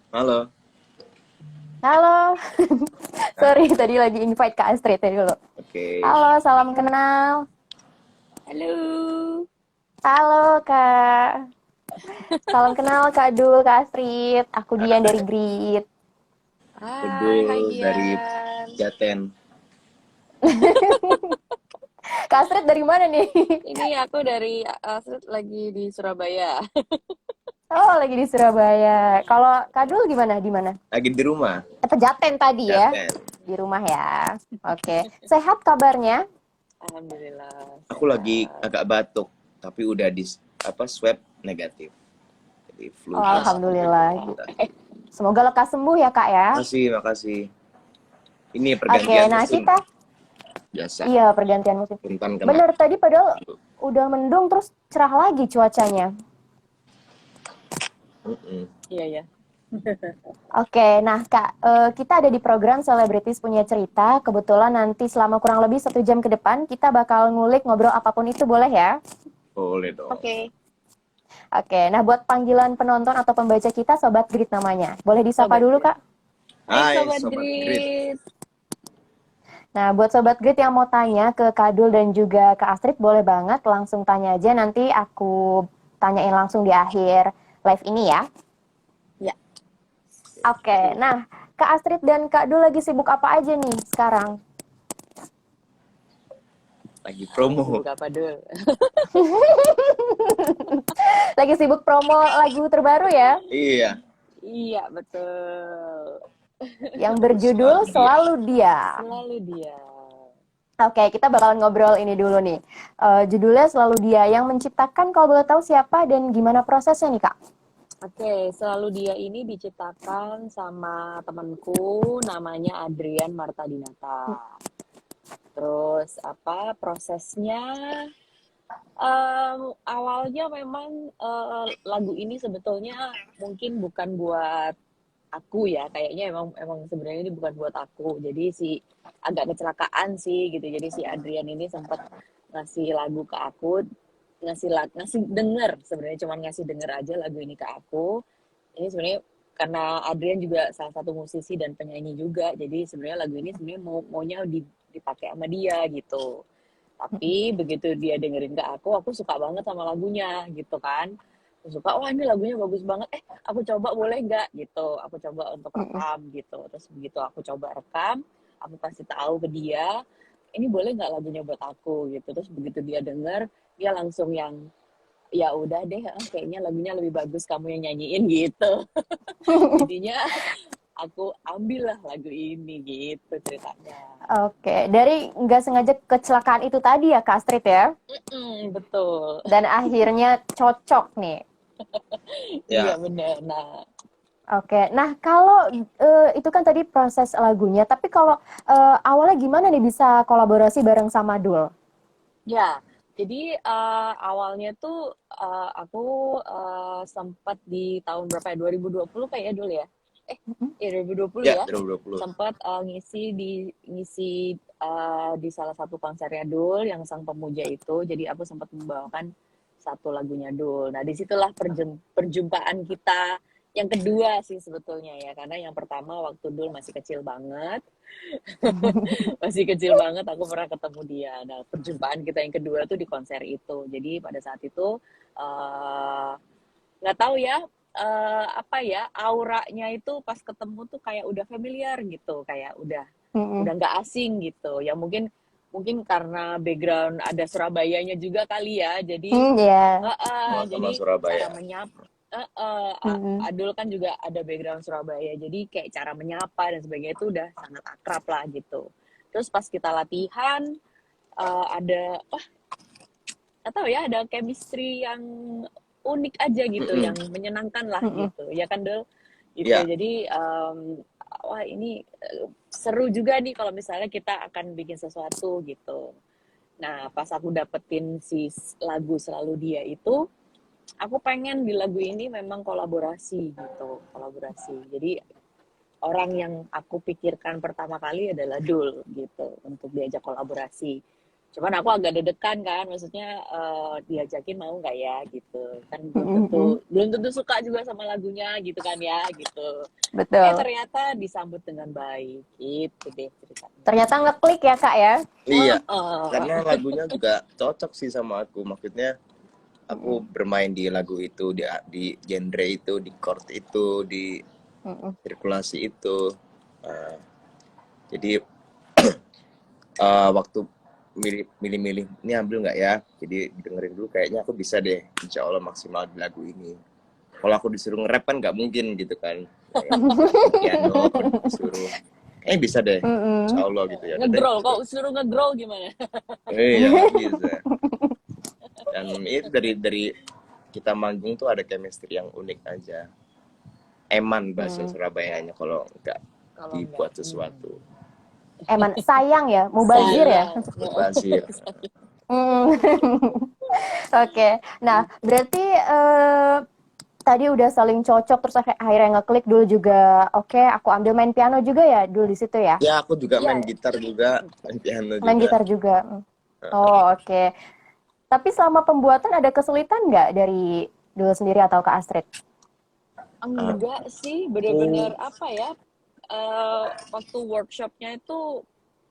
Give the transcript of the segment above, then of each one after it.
Halo. Halo, Nah, sorry tadi lagi invite Kak Astrid ya dulu. oke. Halo, salam kenal. Halo. Halo Kak, salam kenal Kak Dul, Kak Astrid. Aku Dian dari Hai. Grit. Hai Bedul dari Gian. Jaten. Kak Astrid dari mana nih? Ini aku dari Astrid lagi di Surabaya. Oh, lagi di Surabaya. Kalau Kak Dul gimana? Di mana? Lagi di rumah. Pejaten tadi ya, Jaten. di rumah ya. Oke, sehat kabarnya? Alhamdulillah Aku lagi sehat. agak batuk, tapi udah di swab negatif. Jadi flu Oh, biasa. alhamdulillah. Alhamdulillah. Semoga lekas sembuh ya Kak ya. Makasih, makasih. Ini Oke, pergantian nah musim kita, biasa. iya pergantian musim. Rentan kena Bener tadi padahal flu. udah mendung terus cerah lagi cuacanya. Mm-mm. Iya ya. Oke, nah Kak, kita ada di program Selebritis Punya Cerita. Kebetulan nanti selama kurang lebih 1 jam ke depan, kita bakal ngulik ngobrol apapun itu, boleh ya? Boleh dong. Oke. Oke, nah buat panggilan penonton atau pembaca kita, Sobat Grit namanya. Boleh disapa Sobat dulu, Grit. Kak? Hai Hai, Sobat Sobat Grit. Grit. Nah, buat Sobat Grit yang mau tanya ke Kak Dul dan juga Kak Astrid, boleh banget langsung tanya aja. Nanti aku tanyain langsung di akhir live ini ya. Ya. Oke, nah Kak Astrid dan Kak Dul lagi sibuk apa aja nih sekarang? Lagi Lagi promo. sibuk apa dul? Lagi sibuk promo lagu terbaru ya, Iya, Iya betul. yang berjudul selalu dia. Selalu Dia. Selalu dia. Oke, kita bakalan ngobrol ini dulu nih. Judulnya Selalu Dia. Yang menciptakan kalau boleh tahu siapa dan gimana prosesnya nih, Kak? Oke, selalu dia ini diciptakan sama temanku namanya Adrian Marta Dinata. Terus apa prosesnya? Awalnya memang lagu ini sebetulnya mungkin bukan buat aku ya, kayaknya emang emang sebenarnya ini bukan buat aku. Jadi si agak kecelakaan sih gitu. Jadi si Adrian ini sempat ngasih lagu ke aku, ngasih denger sebenarnya cuma ngasih denger aja lagu ini ke aku. Ini sebenarnya karena Adrian juga salah satu musisi dan penyanyi juga, jadi sebenarnya lagu ini sebenarnya maunya dipakai sama dia gitu. Tapi begitu dia dengerin ke aku suka banget sama lagunya gitu kan. Aku suka, wah ini lagunya bagus banget. Aku coba boleh nggak gitu. Aku coba untuk rekam gitu. Terus begitu aku coba rekam, aku kasih tahu ke dia, ini boleh nggak lagunya buat aku gitu. Terus begitu dia denger, dia langsung yang ya udah deh, kayaknya lagunya lebih bagus kamu yang nyanyiin gitu. Jadinya aku ambil lah lagu ini gitu ceritanya. Oke, dari nggak sengaja kecelakaan itu tadi ya, Kak Astrid ya? Betul. Dan akhirnya cocok nih. Iya Ya, bener. Nah, Oke, nah kalau itu kan tadi proses lagunya, tapi kalau awalnya gimana nih bisa kolaborasi bareng sama Dul? ya, jadi awalnya tuh aku sempat di tahun berapa ya? 2020 kayak dulu ya. Ya 2020 ya ya. 2020. Sempat ngisi di salah satu konsernya Dul yang Sang Pemuja itu. Jadi aku sempat membawakan satu lagunya Dul. Nah, disitulah perjumpaan kita yang kedua sih sebetulnya ya. Karena yang pertama waktu Dul masih kecil banget. Masih kecil banget aku pernah ketemu dia. Nah, perjumpaan kita yang kedua tuh di konser itu. Jadi pada saat itu eh, nggak tahu ya apa ya auranya itu pas ketemu tuh kayak udah familiar gitu, kayak udah Mm-mm. nggak asing gitu. Ya mungkin mungkin karena background ada Surabayanya juga kali ya. Jadi Ya. Sama-sama jadi cara Surabaya. menyapa Mm-mm. Adul kan juga ada background Surabaya, jadi kayak cara menyapa dan sebagainya itu udah sangat akrab lah gitu. Terus pas kita latihan ada nggak tahu ya ada chemistry yang unik aja gitu, yang Mm-mm. menyenangkan lah Mm-mm. gitu ya kan Del gitu. Ya, Jadi wah ini seru juga nih kalau misalnya kita akan bikin sesuatu gitu. Nah pas aku dapetin si lagu Selalu Dia itu, aku pengen di lagu ini memang kolaborasi gitu, kolaborasi. Jadi orang yang aku pikirkan pertama kali adalah Dul gitu untuk diajak kolaborasi. Cuman aku agak deg-degan kan, maksudnya diajakin mau nggak ya gitu. Kan Mm-mm. belum tentu suka juga sama lagunya gitu kan ya gitu. Betul. Ternyata disambut dengan baik gitu deh ceritanya. Ternyata ngeklik ya Kak ya. Iya, Oh, karena lagunya juga cocok sih sama aku. Maksudnya aku Mm-mm. bermain di lagu itu, di genre itu, di chord itu, di Mm-mm. sirkulasi itu. Uh, jadi waktu milih-milih ini ambil nggak ya, jadi dengerin dulu, kayaknya aku bisa deh, insya Allah maksimal di lagu ini. Kalau aku disuruh nge-rap kan nggak mungkin gitu kan, kayak piano aku disuruh kayaknya bisa deh, insya Mm-mm. Allah gitu. Ya udah deh ngegrow, gitu. kok suruh ngegrow gimana? Ya nggak bisa. Dan itu dari kita manggung tuh ada chemistry yang unik aja, eman bahasa Mm. Surabayanya kalau nggak Kalau enggak, dibuat sesuatu. Eman sayang ya, mubazir ya. sayang. Mubazir. Mm. Oke. Nah, berarti tadi udah saling cocok terus akhirnya ngeklik dulu juga. Oke, aku ambil main piano juga ya dulu di situ ya. Ya aku juga main Ya, gitar juga, main piano Main juga. gitar juga. Oh, oke. Tapi selama pembuatan ada kesulitan nggak dari dulu sendiri atau Kak Astrid? enggak sih, Oh, bener-bener apa ya, waktu workshopnya itu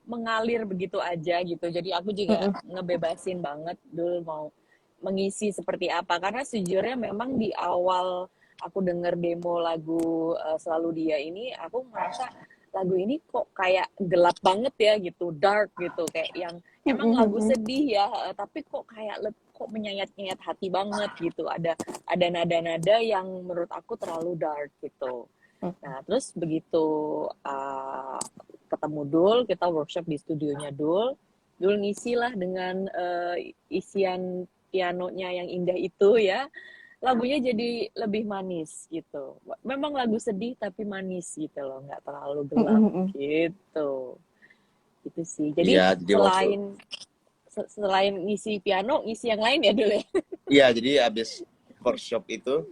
mengalir begitu aja gitu. Jadi aku juga Mm-mm. ngebebasin banget dulu mau mengisi seperti apa. Karena sejujurnya memang di awal aku denger demo lagu Selalu Dia ini, aku merasa lagu ini kok kayak gelap banget ya gitu, dark gitu. Kayak yang emang lagu Mm-mm. sedih ya, tapi kok kayak kok menyayat-nyayat hati banget gitu. Ada nada-nada yang menurut aku terlalu dark gitu. Nah, terus begitu ketemu Dul, kita workshop di studionya Dul. Dul ngisi lah dengan isian pianonya yang indah itu ya. Lagunya jadi lebih manis gitu. Memang lagu sedih tapi manis gitu loh, nggak terlalu gelap Mm-mm. gitu. Itu sih. Jadi iya jadi waktu selain ngisi piano, ngisi yang lain ya Dul ya. iya jadi abis workshop itu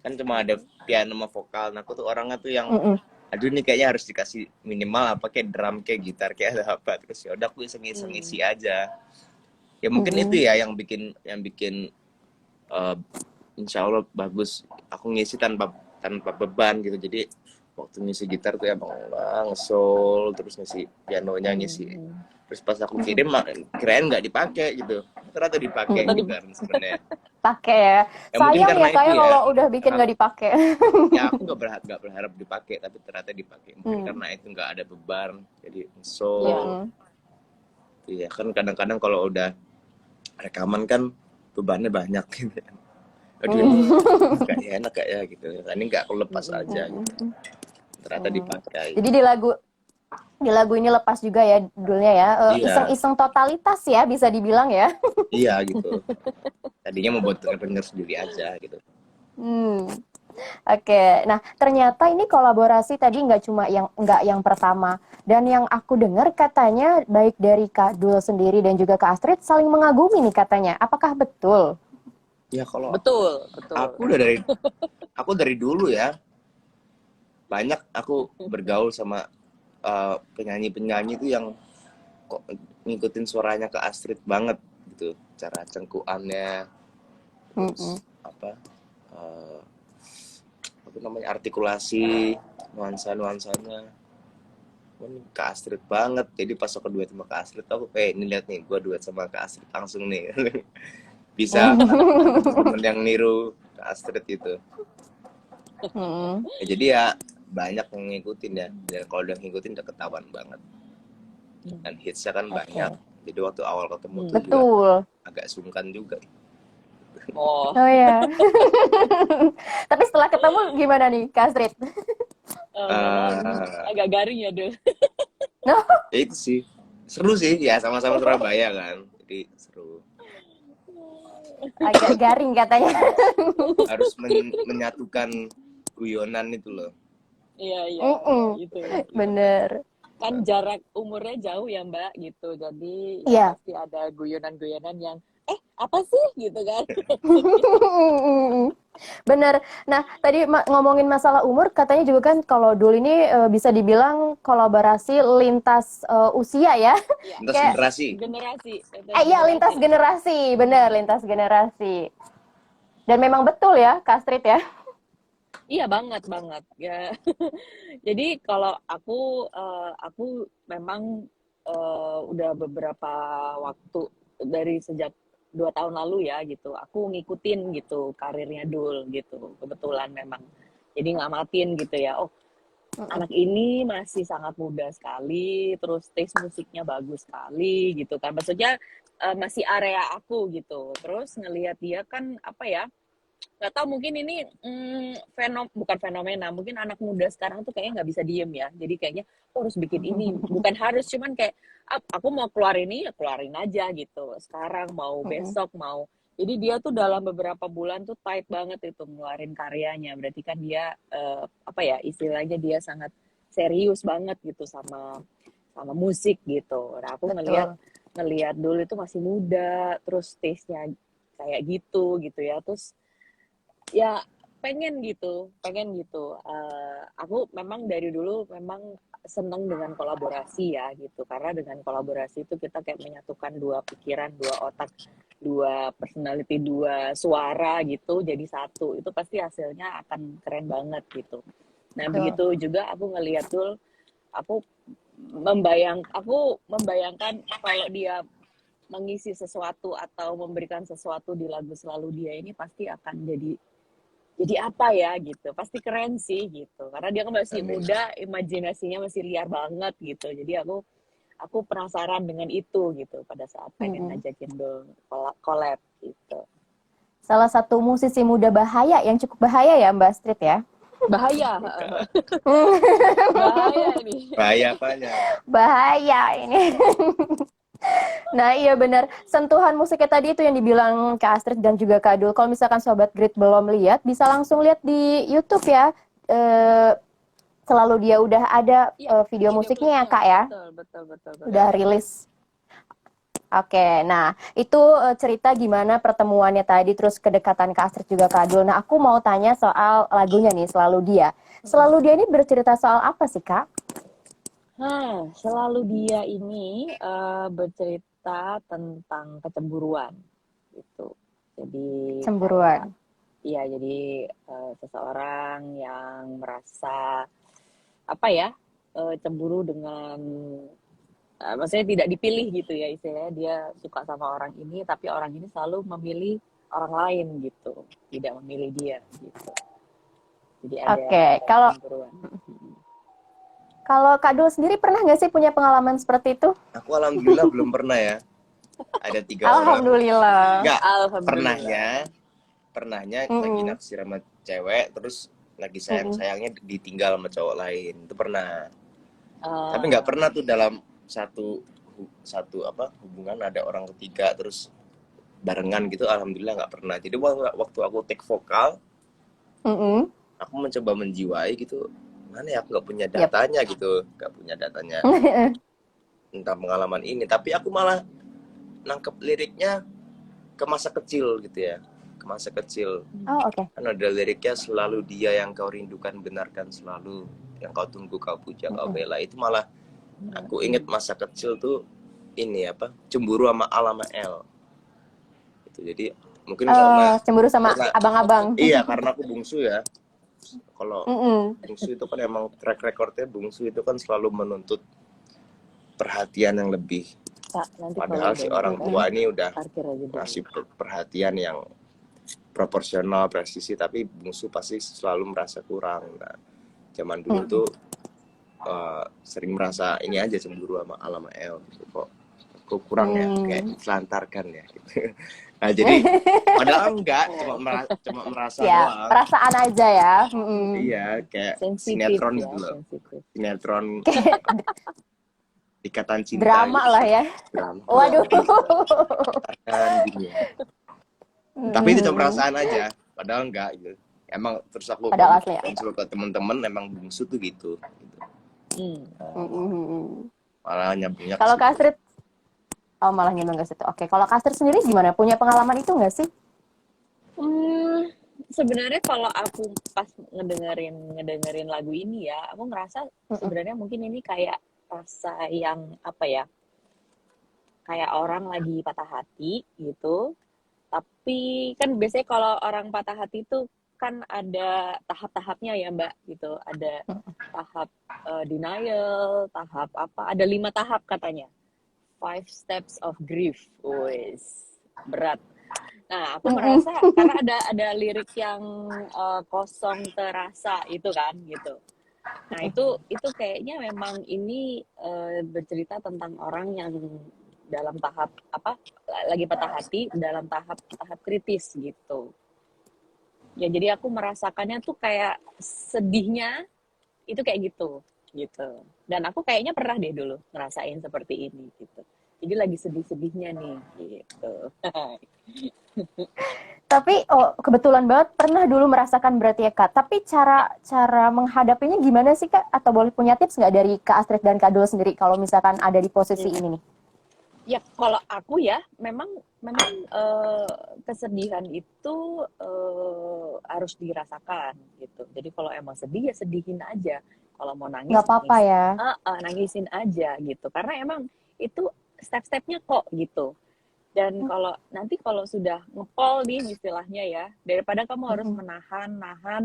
kan cuma ada piano sama vokal. Nah aku tuh orangnya tuh yang Mm-mm. aduh ini kayaknya harus dikasih minimal apa kayak drum kayak gitar kayak ada apa, terus ya udah aku iseng-iseng isi aja. Ya mungkin itu Mm-mm. ya yang bikin uh, insya Allah bagus. Aku ngisi tanpa beban gitu. Jadi waktu ngisi gitar tuh ya bang soul, terus ngisi pianonya ngisi. Terus pas aku kirim kirain nggak dipakai gitu. Ternyata dipakai Mm-mm. gitar sebenarnya. Pakai ya. Ya mungkin Sayang karena ya itu kayak ya. kalau udah bikin nggak dipakai. Ya aku nggak berharap dipakai, tapi ternyata dipakai. Mungkin Hmm. karena itu nggak ada beban. Jadi soul. Ya. Mm-mm. Iya kan kadang-kadang kalau udah rekaman kan bebannya banyak gitu. Aduh ini kayaknya enak gak ya gitu. Nah, ini nggak aku lepas aja gitu. Mm-mm. Ternyata dipakai. Jadi di lagu ini lepas juga ya dulunya ya. Iya, Iseng-iseng totalitas ya bisa dibilang ya. iya gitu. Tadinya mau buat denger sendiri aja gitu. Hmm. Oke, nah ternyata ini kolaborasi tadi nggak yang pertama, dan yang aku dengar katanya baik dari Kak Dul sendiri dan juga Kak Astrid saling mengagumi nih katanya. Apakah betul? Ya kalau Betul, aku betul. dari dulu ya banyak aku bergaul sama penyanyi-penyanyi itu yang kok ngikutin suaranya ke Astrid banget gitu, cara cengkuannya, Mm-mm. terus apa namanya artikulasi, nuansanya ini Kak Astrid banget. Jadi pas aku duet sama Kak Astrid aku kayak ini lihat nih gue duet sama Kak Astrid langsung nih. Bisa ada temen yang niru Kak Astrid itu Mm-mm. ya, jadi ya banyak yang ngikutin ya, dan kalau udah ngikutin udah ketahuan banget, dan hitsnya kan banyak. Oke, Jadi waktu awal ketemu tuh juga betul. agak sungkan juga. Oh, Oh ya. Tapi setelah ketemu gimana nih Kak Astrid? memang uh, agak garing ya Dul. No, ya itu sih seru sih ya, sama-sama Surabaya kan, jadi seru. agak garing katanya. Harus menyatukan guyonan itu loh. Iya, iya, Mm-mm. itu. Bener. Kan jarak umurnya jauh ya Mbak gitu. Jadi ya Iya. pasti ada guyonan-guyonan yang apa sih gitu kan. Bener. Nah, tadi ngomongin masalah umur, katanya juga kan kalau Dul ini bisa dibilang kolaborasi lintas usia ya. Iya, Lintas Kayak, generasi. generasi, lintas iya generasi lintas nih. generasi, bener lintas generasi. Dan memang betul ya, Kak Astrid ya. Iya banget banget ya. Jadi kalau aku memang udah beberapa waktu dari sejak 2 tahun lalu ya gitu. Aku ngikutin gitu karirnya Dul gitu. Kebetulan memang. Jadi ngamatin gitu ya. Oh, Mm-mm. anak ini masih sangat muda sekali, terus taste musiknya bagus sekali gitu kan. Maksudnya masih area aku gitu. Terus ngelihat dia kan apa ya? Nggak tahu mungkin ini bukan fenomena, mungkin anak muda sekarang tuh kayaknya nggak bisa diem ya, jadi kayaknya oh, harus bikin ini, bukan harus cuman kayak aku mau keluar ini ya keluarin aja gitu, sekarang mau Mm-mm. besok mau, jadi dia tuh dalam beberapa bulan tuh tight banget itu ngeluarin karyanya, berarti kan dia apa ya istilahnya dia sangat serius banget gitu sama sama musik gitu. Nah aku ngelihat Betul. ngelihat dulu itu masih muda, terus taste-nya kayak gitu ya, terus ya pengen gitu. Aku memang dari dulu memang seneng dengan kolaborasi ya gitu, karena dengan kolaborasi itu kita kayak menyatukan dua pikiran, dua otak, dua personality, dua suara gitu jadi satu. Itu pasti hasilnya akan keren banget gitu. Nah Betul. begitu juga aku ngeliat dulu, aku aku membayangkan kalau dia mengisi sesuatu atau memberikan sesuatu di lagu Selalu Dia ini pasti akan jadi apa ya gitu, pasti keren sih gitu, karena dia kan masih Amin. muda, imajinasinya masih liar banget gitu, jadi aku penasaran dengan itu gitu pada saat pengen Mm-mm. ngajakin Dul collab gitu. Salah satu musisi muda bahaya yang cukup bahaya ya Mbak Astrid ya. Bahaya, Bukan. bahaya ini. Bahaya apanya? Bahaya ini. Nah iya benar, sentuhan musiknya tadi itu yang dibilang Kak Astrid dan juga Kak Dul. Kalau misalkan Sobat Grid belum lihat, bisa langsung lihat di YouTube ya. Eh, Selalu Dia udah ada Iya, video video musiknya ya klipnya, Kak ya. betul betul betul Udah betul. rilis. Oke, nah itu cerita gimana pertemuannya tadi, terus kedekatan Kak Astrid juga Kak Dul. Nah aku mau tanya soal lagunya nih, Selalu Dia. Selalu Dia ini bercerita soal apa sih Kak? Selalu Dia ini bercerita tentang kecemburuan gitu. Jadi kayak Cemburuan. iya, jadi seseorang yang merasa apa ya cemburu dengan maksudnya tidak dipilih gitu ya istilahnya dia suka sama orang ini tapi orang ini selalu memilih orang lain gitu, tidak memilih dia gitu. Jadi Oke, ada kalau kecemburuan. kalau Kak Dul sendiri pernah nggak sih punya pengalaman seperti itu? Aku alhamdulillah belum pernah ya. Ada 3 orang. Alhamdulillah. Enggak, Alhamdulillah. pernahnya lagi Mm-mm. naksir sama cewek, terus lagi Mm-mm. sayang-sayangnya ditinggal sama cowok lain. Itu pernah. Tapi nggak Ah, pernah tuh dalam satu satu apa hubungan ada orang ketiga terus barengan gitu. Alhamdulillah nggak pernah. Jadi waktu aku take vokal, Mm-mm. aku mencoba menjiwai gitu. Mana ya aku nggak punya Yap. datanya gitu, nggak punya datanya tentang pengalaman ini. Tapi aku malah nangkep liriknya ke masa kecil gitu ya, ke masa kecil. Oh oke. Kan ada liriknya selalu dia yang kau rindukan benarkan selalu, yang kau tunggu kau puja kau Mm-mm. bela. Itu malah aku inget masa kecil tuh ini apa cemburu sama Alama L itu. Jadi mungkin Cemburu sama karena abang-abang. iya karena aku bungsu ya. Kalau Mm-mm. bungsu itu kan emang track recordnya bungsu itu kan selalu menuntut perhatian yang lebih. Kak, nanti kalau Padahal udah si itu orang tua ini udah parkir aja dulu. ngasih perhatian yang proporsional presisi, tapi bungsu pasti selalu merasa kurang. Nah, zaman dulu Mm-mm. tuh sering merasa ini aja cemburu sama Alama L gitu. Kok kurang ya kayak telantarkan ya gitu. Nah jadi padahal enggak cuma merasa Ya, doang. perasaan aja ya. Mm-mm. Iya kayak Sensitif sinetron ya, gitu loh, sensitif. sinetron Ikatan Cinta Drama gitu. lah ya. Drama Waduh. kan gitu. Tapi itu cuma perasaan aja, padahal enggak gitu. Emang terus aku Padahal asli ya. konsul ke teman-teman emang bungsu tuh gitu. Mm-mm. Malah nyambungnya ke Kalau Kak situ. Astrid, oh malah nyambung ke situ. Oke, kalau Kak Astrid sendiri gimana? Punya pengalaman itu nggak sih? Hmm, sebenarnya kalau aku pas ngedengerin lagu ini ya, aku ngerasa Mm-mm. sebenarnya mungkin ini kayak rasa yang apa ya, kayak orang lagi patah hati gitu. Tapi kan biasanya kalau orang patah hati itu kan ada tahap-tahapnya ya Mbak gitu. Ada tahap denial, tahap apa? Ada 5 tahap katanya. 5 steps of grief. Wes, berat. Nah, aku Mm-mm. merasa karena ada lirik yang kosong terasa itu kan gitu. Nah, itu kayaknya memang ini bercerita tentang orang yang dalam tahap apa? Lagi patah hati dalam tahap kritis gitu. Ya, jadi aku merasakannya tuh kayak sedihnya itu kayak gitu gitu. Dan aku kayaknya pernah deh dulu ngerasain seperti ini gitu. Jadi lagi sedih-sedihnya nih gitu. Tapi kebetulan banget pernah dulu merasakan berarti ya Kak. Tapi cara cara menghadapinya gimana sih Kak? Atau boleh punya tips nggak dari Kak Astrid dan Kak Dul sendiri kalau misalkan ada di posisi ini nih? Ya kalau aku ya memang memang kesedihan itu harus dirasakan gitu. Jadi kalau emang sedih ya sedihin aja. Kalau mau nangis Nggak apa-apa nangis, ya. nangisin aja gitu. Karena emang itu step-stepnya kok gitu. Dan kalau sudah ngepol nih istilahnya ya, daripada kamu harus Mm-mm. menahan, nahan,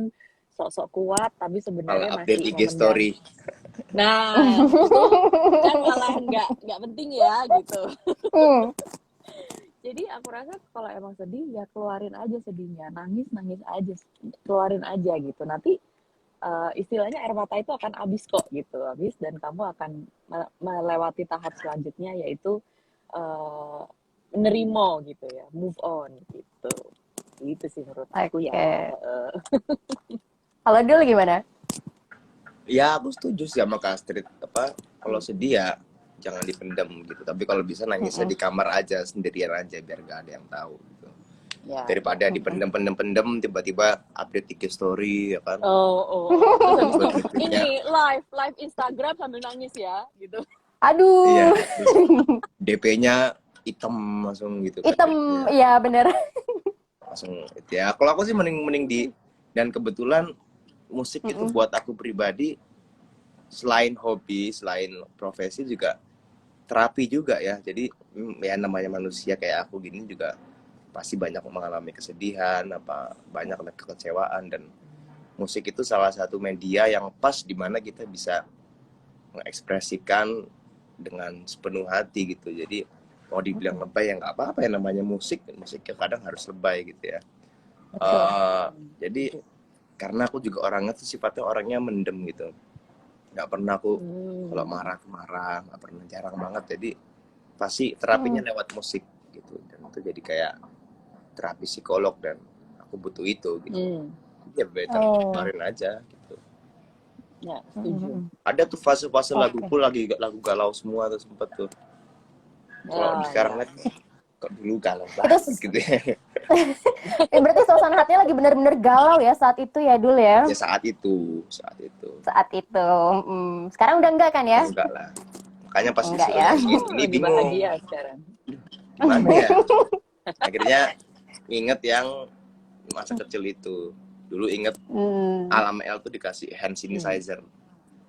sok-sok kuat, tapi Malah sebenarnya update masih IG memendam. story. Nah, itu kan malah nggak penting ya gitu. Hmm. Jadi aku rasa kalau emang sedih ya keluarin aja sedihnya, nangis nangis aja, keluarin aja gitu. Nanti istilahnya air mata itu akan habis kok gitu, habis dan kamu akan melewati tahap selanjutnya yaitu uh, menerima gitu ya, move on gitu. Itu sih menurut aku ya. Oke. Kalau Dul gimana? Ya aku setuju sih sama Kak Astrid, apa kalau sedih ya jangan dipendam gitu, tapi kalau bisa nangisnya Mm-mm. di kamar aja sendirian aja biar gak ada yang tahu gitu, Ya, ya. daripada Mm-mm. dipendam tiba-tiba update IG story ya kan, Oh. Terus habis itu berikutnya ini live Instagram sambil nangis ya, gitu. Aduh, iya terus DP-nya hitam langsung gitu kan, hitam, ya ya bener. langsung itu ya. Kalau aku sih mending mending di, dan kebetulan musik itu Mm-mm. buat aku pribadi selain hobi, selain profesi juga terapi juga ya. Jadi ya namanya manusia kayak aku gini juga pasti banyak mengalami kesedihan, apa banyak kekecewaan, dan musik itu salah satu media yang pas di mana kita bisa mengekspresikan dengan sepenuh hati gitu. Jadi mau dibilang lebay ya nggak apa-apa ya, namanya musik, musiknya kadang harus lebay gitu ya. Betul. Jadi karena aku juga orangnya tuh sifatnya orangnya mendem gitu, nggak pernah aku kalau marah nggak pernah, jarang banget. Jadi pasti terapinya Mm. lewat musik gitu, dan itu jadi kayak terapi psikolog dan aku butuh itu gitu. Ya better Oh. keluarin aja gitu. Ya, setuju. Mm-mm. Ada tuh fase-fase Oke. laguku lagi lagu galau semua tuh sempet tuh. Kalau sekarang Ya. kan kok dulu galau Itu banget gitu ya. berarti suasana hatinya lagi bener-bener galau ya saat itu ya Dul ya? Ya saat itu Saat itu. Sekarang udah enggak kan ya? enggak lah, makanya pas Enggak disuruh ya? nyanyiin ini Lagi bingung bahagia sekarang. gimana ya. Akhirnya inget yang masa kecil itu. Dulu inget Hmm. Alma L tuh dikasih hand sanitizer.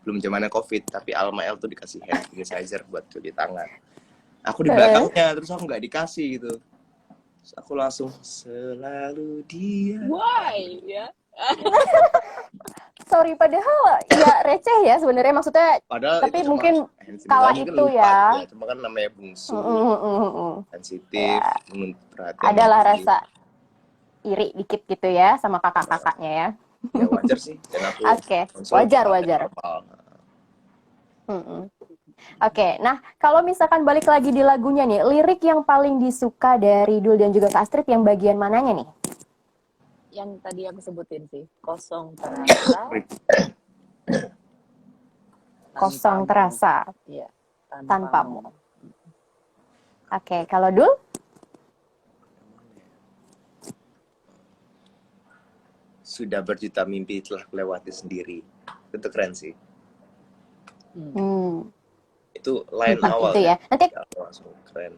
Belum zamannya Covid, tapi Alma L tuh dikasih hand sanitizer buat cuci tangan. Aku di belakangnya, terus aku nggak dikasih gitu. Terus aku langsung selalu dia. Why? Ya. Sorry, padahal ya receh ya sebenarnya maksudnya, Padahal tapi itu cuma mungkin hand kala sanitizer, mungkin itu lupa ya, gitu ya. Cuma kan namanya bungsu, sensitif, ya menuntut perhatian adalah lebih. rasa iri dikit gitu ya sama kakak-kakaknya ya. Ya wajar sih, dan aku Oke, konsol wajar juga wajar. normal. Oke, nah kalau misalkan balik lagi di lagunya nih, lirik yang paling disuka dari Dul dan juga Kak Astrid yang bagian mananya nih? Yang tadi aku sebutin sih, kosong terasa. Kosong Tanpamu. terasa Iya, tanpamu. Oke, kalau Dul? Sudah berjuta mimpi telah lewati sendiri. Itu keren sih. Itu line Mantap awal itu ya. Nanti langsung keren.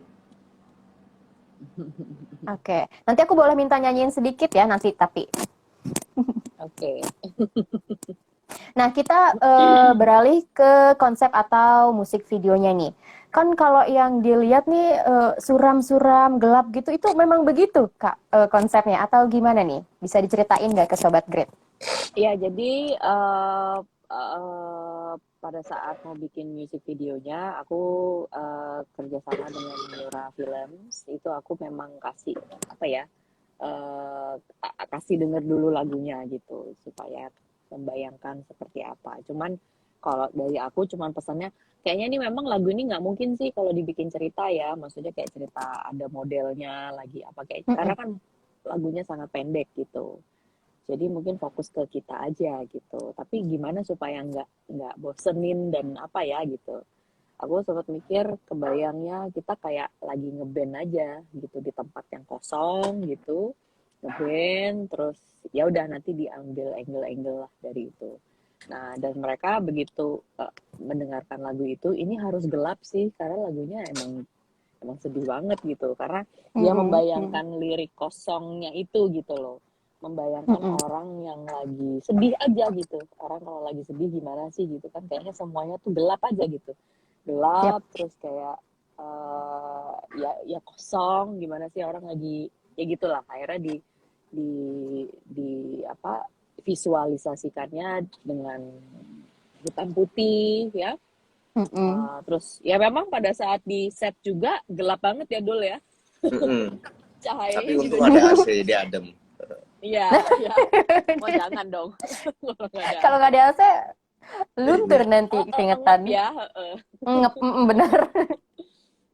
oke, nanti aku boleh minta nyanyiin sedikit ya nanti tapi. Oke. Nah, kita beralih ke konsep atau musik videonya nih. Kan kalau yang dilihat nih suram-suram, gelap gitu, itu memang begitu, Kak, konsepnya atau gimana nih? Bisa diceritain nggak ke Sobat Grid? Iya, jadi pada saat mau bikin music videonya, aku kerjasama dengan Miura Films. Itu aku memang kasih apa ya, kasih denger dulu lagunya gitu supaya membayangkan seperti apa. Cuman kalau dari aku cuman pesannya kayaknya ini memang lagu ini nggak mungkin sih kalau dibikin cerita ya, maksudnya kayak cerita ada modelnya lagi apa kayak karena Mm-mm. kan lagunya sangat pendek gitu. Jadi mungkin fokus ke kita aja gitu. Tapi gimana supaya nggak bosenin dan apa ya gitu. Aku sempat mikir kebayangnya kita kayak lagi ngeband aja gitu di tempat yang kosong gitu, ngeband terus ya udah nanti diambil angle-angle lah dari itu. Nah dan mereka begitu mendengarkan lagu itu ini harus gelap sih karena lagunya emang emang sedih banget gitu karena dia Mm-mm. Mm. membayangkan lirik kosongnya itu gitu loh, membayangkan Mm-mm. orang yang lagi sedih aja gitu. Orang kalau lagi sedih gimana sih gitu kan, kayaknya semuanya tuh gelap aja gitu, Yap. gelap terus kayak ya ya kosong gimana sih orang lagi ya gitulah. Akhirnya di di apa visualisasikannya dengan hitam putih ya. Mm-mm. Terus ya memang pada saat di set juga gelap banget ya Dul ya, Mm-mm. Tapi cahayanya juga untung jelek. ada AC, jadi adem. Iya, iya. Mau jangan dong kalau nggak ada Kalau AC. nggak ada AC, Jadi luntur ngap. nanti Ngep keringetan. ya, Ngep, bener.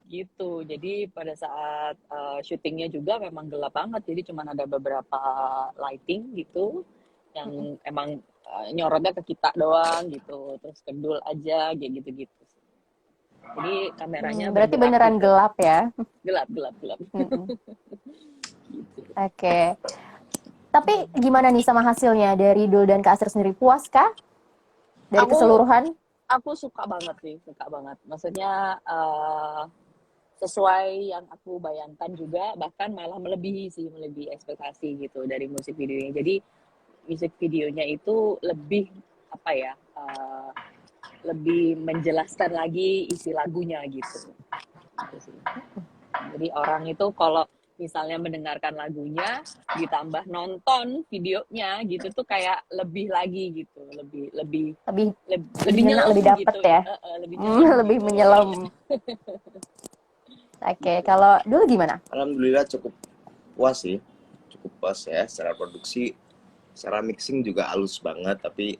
gitu. Jadi pada saat syutingnya juga memang gelap banget. Jadi cuman ada beberapa lighting gitu yang emang nyorotnya ke kita doang gitu. Terus kedul aja kayak gitu-gitu. Jadi kameranya Berarti bergerak beneran gitu. gelap ya. Gelap, gelap, gelap. Mm-mm. Gitu. Oke. Tapi gimana nih sama hasilnya dari Dul dan Kak Astrid sendiri? Puas kah dari Aku keseluruhan? aku suka banget sih, suka banget. Maksudnya sesuai yang aku bayangkan juga, bahkan malah melebihi sih, melebihi ekspektasi gitu dari musik videonya. Jadi musik videonya itu lebih apa ya, lebih menjelaskan lagi isi lagunya gitu. Gitu sih. Jadi orang itu kalau misalnya mendengarkan lagunya ditambah nonton videonya gitu tuh kayak lebih lagi gitu, lebih lebih Lebih lebih lebih ngena, nyelam lebih dapet gitu, ya. lebih nyelam Lebih gitu menyelam. kayaknya Oke, gitu. kalau Dul gimana? Alhamdulillah cukup puas sih, cukup puas ya. Secara produksi, secara mixing juga halus banget, tapi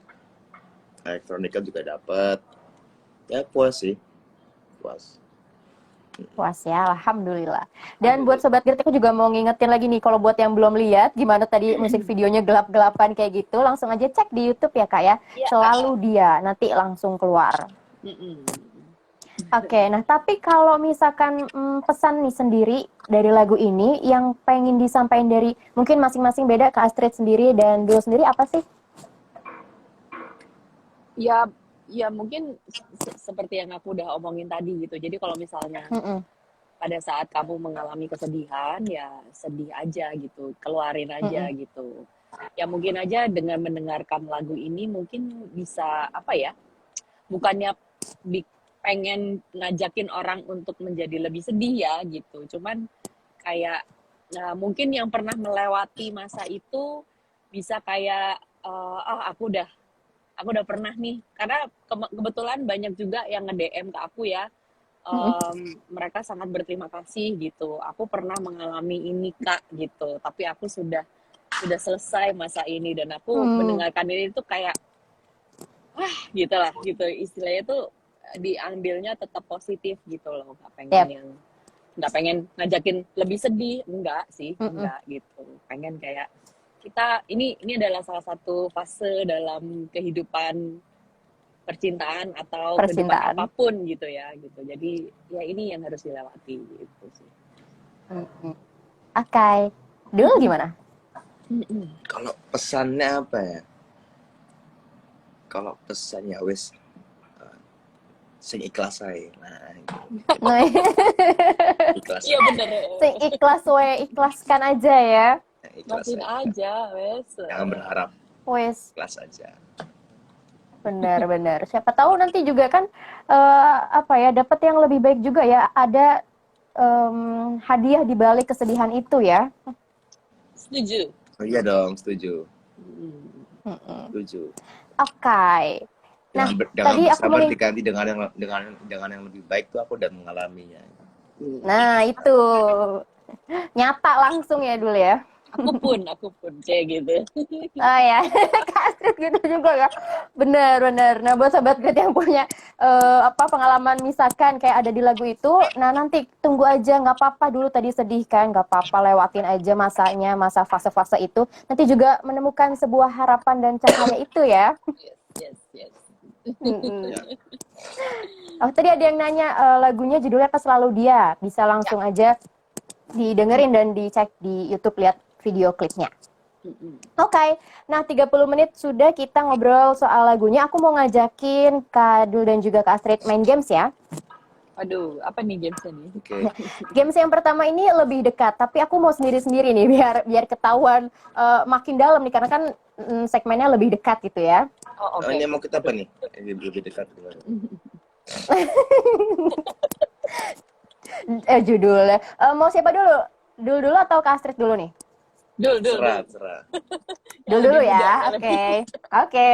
elektronika juga dapet. Ya puas sih, puas. Puas ya, alhamdulillah. Dan buat Sobat Grit, aku juga mau ngingetin lagi nih, kalau buat yang belum lihat gimana tadi musik videonya gelap-gelapan kayak gitu, langsung aja cek di YouTube ya Kak ya. Ya, Selalu dia, nanti langsung keluar. Oke, nah tapi kalau misalkan pesan nih sendiri dari lagu ini yang pengen disampaikan dari mungkin masing-masing beda, Kak Astrid sendiri dan Dul sendiri apa sih? ya, ya mungkin seperti yang aku udah omongin tadi gitu. Jadi kalau misalnya Mm-mm. pada saat kamu mengalami kesedihan, ya sedih aja gitu, keluarin aja Mm-mm. gitu. Ya mungkin aja dengan mendengarkan lagu ini mungkin bisa apa ya? Bukannya pengen ngajakin orang untuk menjadi lebih sedih ya gitu. Cuman kayak mungkin yang pernah melewati masa itu bisa kayak aku udah pernah nih, karena kebetulan banyak juga yang nge-DM ke aku ya. Mm-mm. Mereka sangat berterima kasih gitu. Aku pernah mengalami ini Kak gitu, tapi aku sudah selesai masa ini dan aku Hmm. mendengarkan ini tuh kayak gitu lah gitu, istilahnya tuh diambilnya tetap positif gitu loh, Yap. nggak pengen ngajakin lebih sedih, enggak sih, Mm-mm. enggak gitu, pengen kayak kita ini adalah salah satu fase dalam kehidupan percintaan atau kehidupan Percintaan. apapun gitu ya gitu, jadi ya ini yang harus dilewati gitu sih. Mm-mm. Oke. Dul gimana? Kalau pesannya apa ya? Kalau pesannya wes sing ikhlas aja. Nah, Nah, ikhlas Iya aja. bener, sing ikhlas we, ikhlaskan aja ya. Ikhlas masin aja. aja wes. Jangan berharap. Wes, kelas aja. benar-benar. Siapa tahu nanti juga kan apa ya, dapat yang lebih baik juga ya. Ada hadiah di balik kesedihan itu ya. Setuju. Oh iya dong, setuju. Mm-mm. Setuju. Oke. Nah, Dengan tadi aku bersabar diganti dengan yang lebih baik tuh aku udah mengalaminya. Nah, itu nyata langsung ya dulu ya. Aku pun kayak gitu. Oh ya, Kak Astrid gitu juga ya. Benar-benar. Nah, buat sobat Grit yang punya apa pengalaman misalkan kayak ada di lagu itu, nah nanti tunggu aja, nggak apa-apa dulu tadi sedih kan, nggak apa-apa lewatin aja masanya, masa fase-fase itu. Nanti juga menemukan sebuah harapan dan cahaya itu ya. Yes. Mm-mm. Ya. Oh, tadi ada yang nanya lagunya judulnya apa Selalu Dia. Bisa langsung aja didengerin dan dicek di YouTube, lihat video klipnya. Oke, nah 30 menit sudah kita ngobrol soal lagunya. Aku mau ngajakin Kak Dul dan juga Kak Astrid main games ya. Aduh, apa nih gamesnya nih? Oke. Games yang pertama ini lebih dekat, tapi aku mau sendiri-sendiri nih biar ketahuan makin dalam nih, karena kan segmennya lebih dekat gitu ya. Oh, oke. Ini mau kita apa nih? Ini lebih dekat gimana? Judulnya. Mau siapa dulu? Dul dulu atau Kak Astrid dulu nih? Dul. Serah. Dul dulu ya. Oke.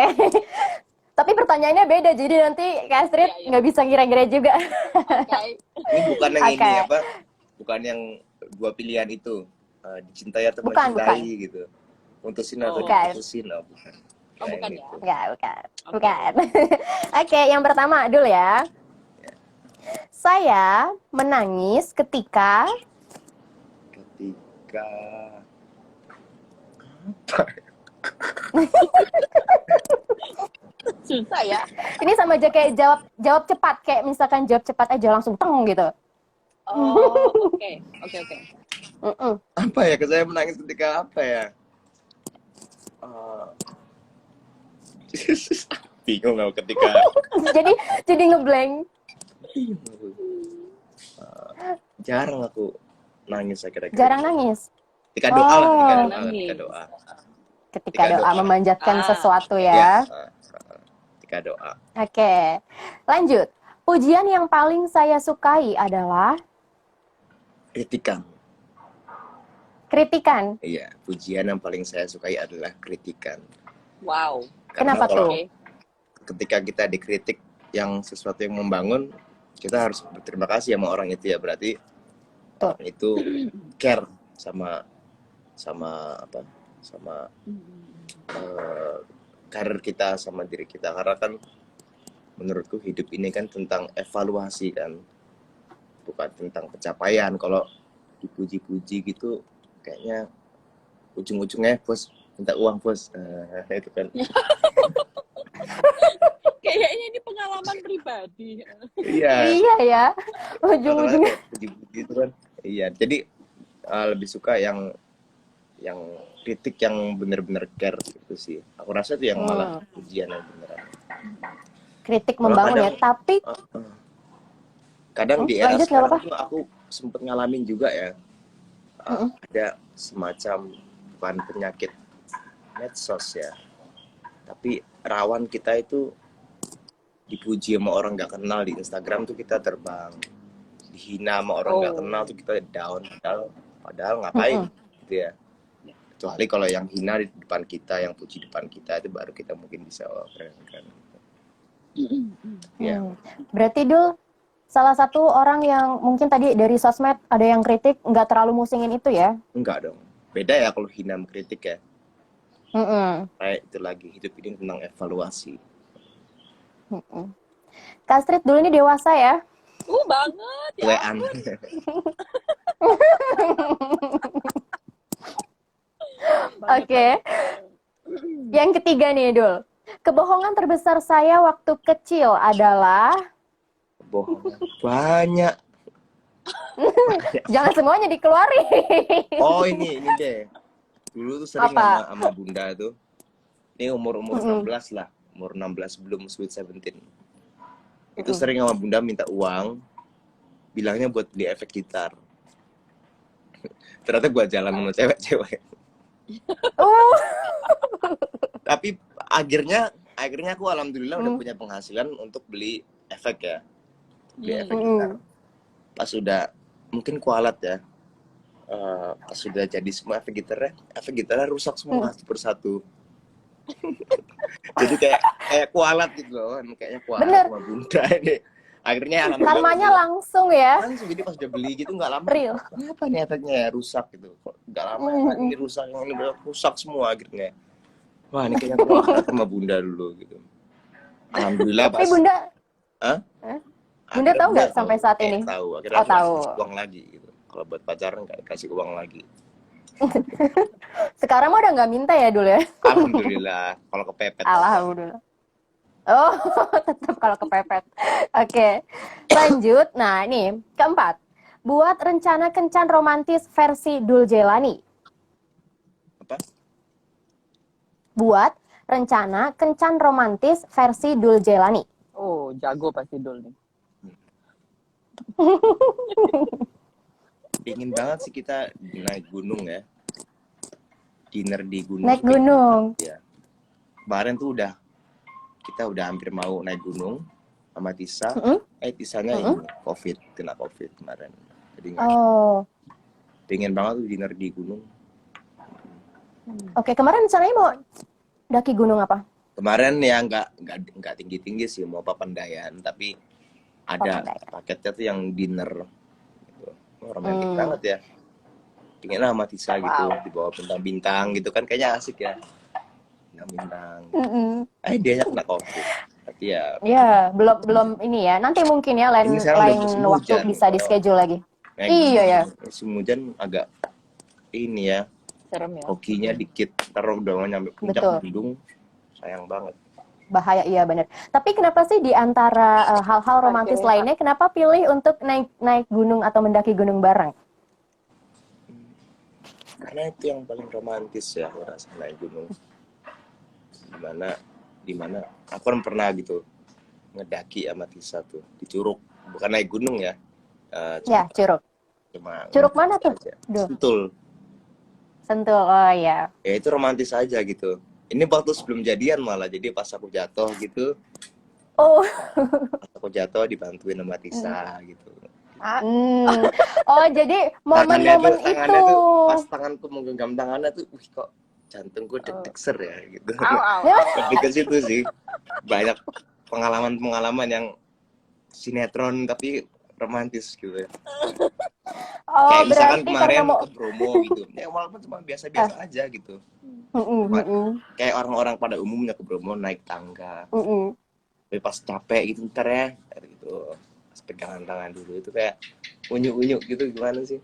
Tapi pertanyaannya beda, jadi nanti Kak Astrid Iya. nggak bisa ngira-ngira juga. Oke. Ini bukan yang Oke. ini apa? Bukan yang dua pilihan itu. Dicintai atau Bukan. mencintai gitu. Putusin atau Bukan. diputusin. Oh, bukan. Oh, bukan ya? Bukan. Oke, yang pertama Dul ya. Saya menangis ketika Susah ya. ini sama aja kayak jawab cepat, kayak misalkan jawab cepat aja langsung teng gitu. Oh, oke. Mm-mm. Apa ya? Saya menangis ketika apa ya? Bingung aku ketika jadi ngeblank. jarang aku nangis akhir-akhir. Jarang nangis. Ketika doa lah, Oh. ketika doa. Ketika doa memanjatkan sesuatu Ya, ya. ketika doa. Oke. Lanjut. Pujian yang paling saya sukai adalah Kritikan. kritikan. Iya, pujian yang paling saya sukai adalah kritikan. Wow. Karena Kenapa kalau tuh? ketika kita dikritik yang sesuatu yang membangun, kita harus berterima kasih sama orang itu ya, berarti Tuh. orang itu care sama karir kita, sama diri kita. Karena kan menurutku hidup ini kan tentang evaluasi kan, bukan tentang pencapaian. Kalau dipuji-puji gitu kayaknya ujung-ujungnya bos minta uang bos, itu kan. Kayaknya ini pengalaman pribadi. Iya, Iya ya. Ujung-ujungnya. puji-puji itu kan. Iya, jadi lebih suka yang kritik yang benar-benar care gitu sih. Aku rasa itu yang malah pujian yang beneran. Kritik membangun ya, tapi Kadang di era lanjut, nggak sekarang apa-apa. tuh aku sempet ngalamin juga ya, ada semacam, bukan penyakit medsos ya, tapi rawan kita itu dipuji sama orang nggak kenal di Instagram tuh kita terbang, dihina sama orang nggak kenal tuh kita down, padahal ngapain gitu ya. Kecuali kalau yang hina di depan kita, yang puji depan kita, itu baru kita mungkin bisa keren. Ya. Berarti Dul, salah satu orang yang mungkin tadi dari sosmed ada yang kritik, nggak terlalu musingin itu ya? Enggak dong. Beda ya kalau hina mengkritik ya. Kayak itu lagi, hidup ini tentang evaluasi. Kak Astrid dulu ini dewasa ya? Banget ya. Tuean. Oke. Yang ketiga nih Dul. Kebohongan terbesar saya waktu kecil adalah... Bohongan banyak. Jangan semuanya dikeluarin. Oh ini deh. Dulu tuh sering sama bunda tuh. Ini umur 16 lah. Umur 16 belum sweet 17. Itu sering sama bunda minta uang. Bilangnya buat beli efek gitar. Ternyata gua jalan sama cewek-cewek. Oh, Tapi akhirnya aku alhamdulillah udah mm, punya penghasilan untuk beli efek ya, beli Hmm. efek gitar. mm. Pas udah mungkin kualat ya, pas sudah jadi semua efek gitarnya rusak semua satu persatu. Jadi kayak kualat gitu loh, kayaknya kualat Bener, sama bunda ini. Akhirnya alhamdulillah pas karmanya udah langsung ya, langsung, jadi pas udah beli gitu nggak lama, real. kenapa nih efeknya ya rusak gitu. Kok nggak lama Mm, yang ini mm. rusak, yang ini rusak semua akhirnya. Wah ini kayaknya kualat sama bunda dulu gitu. Alhamdulillah Tapi pas, Bunda, Hah? eh, Bunda Akhirnya tahu bunda nggak tahu, sampai saat ini? tahu. Akhirnya Oh, aku nggak tahu. kasih uang lagi gitu. Kalau buat pacaran nggak kasih uang lagi. Sekarang mah udah nggak minta ya dulu ya. Alhamdulillah. Kalau kepepet aja. Alhamdulillah. Oh, tetap kalau kepepet. Oke, lanjut. Nah, ini keempat. Buat rencana kencan romantis versi Dul Jelani. Apa? Buat rencana kencan romantis versi Dul Jelani. Oh, jago pasti Dul nih. Ingin banget sih kita naik gunung ya. Dinner di gunung. Naik gunung. Ya. Kemarin tuh kita udah hampir mau naik gunung sama Tisa. Mm-mm. Tisanya Mm-mm. ini kena COVID kemarin. Jadi Oh, pengen banget tuh dinner di gunung. oke. Kemarin rencananya mau daki gunung apa? Kemarin ya nggak tinggi-tinggi sih, mau Papandayan, tapi ada Papandayan. paketnya tuh yang dinner gitu. Oh, romantis Hmm. banget ya. Pengen sama Tisa gitu, Wow. di bawah bintang-bintang gitu kan, kayaknya asik ya. Bintang-bintang. Mm-mm. Dia kena COVID. Tapi ya Ya, belum ini ya. Nanti mungkin ya ini lain sekarang udah lain musim waktu hujan. bisa di schedule lagi. Naik Iya ya, musim hujan agak ini ya, Serem ya. hokinya dikit, terus udah nyampe puncak betul. gunung, sayang banget. Bahaya, iya benar. Tapi kenapa sih di antara hal-hal romantis Oke. lainnya, kenapa pilih untuk naik gunung atau mendaki gunung bareng? Karena itu yang paling romantis ya, aku rasa naik gunung. Dimana aku kan pernah gitu ngedaki sama Tisa tuh di Curug, bukan naik gunung ya. Ya, Curug. Cuma Curug mana tuh? aja. Duh, Sentul. Sentul. Oh ya. Ya itu romantis aja gitu. Ini waktu sebelum jadian malah, jadi pas aku jatuh gitu, Oh. dibantuin sama Tisa gitu. Hmm. Oh, jadi Tangannya momen-momen itu. tuh pas tanganku menggenggam tangannya tuh, wih kok jantungku deg-deg ser ya gitu. Au, au, Ya. au. Lebih ke situ sih. Banyak pengalaman yang sinetron tapi romantis gitu ya. Oh, Kayak misalkan berarti kemarin karena mau. ke Bromo gitu. Ya walaupun cuma biasa-biasa aja gitu. Mm-mm. Kayak orang-orang pada umumnya ke Bromo naik tangga. Mm-mm. Tapi pas capek gitu ntar ya, gitu. Pas pegangan tangan dulu itu kayak unyu-unyu gitu, gimana sih?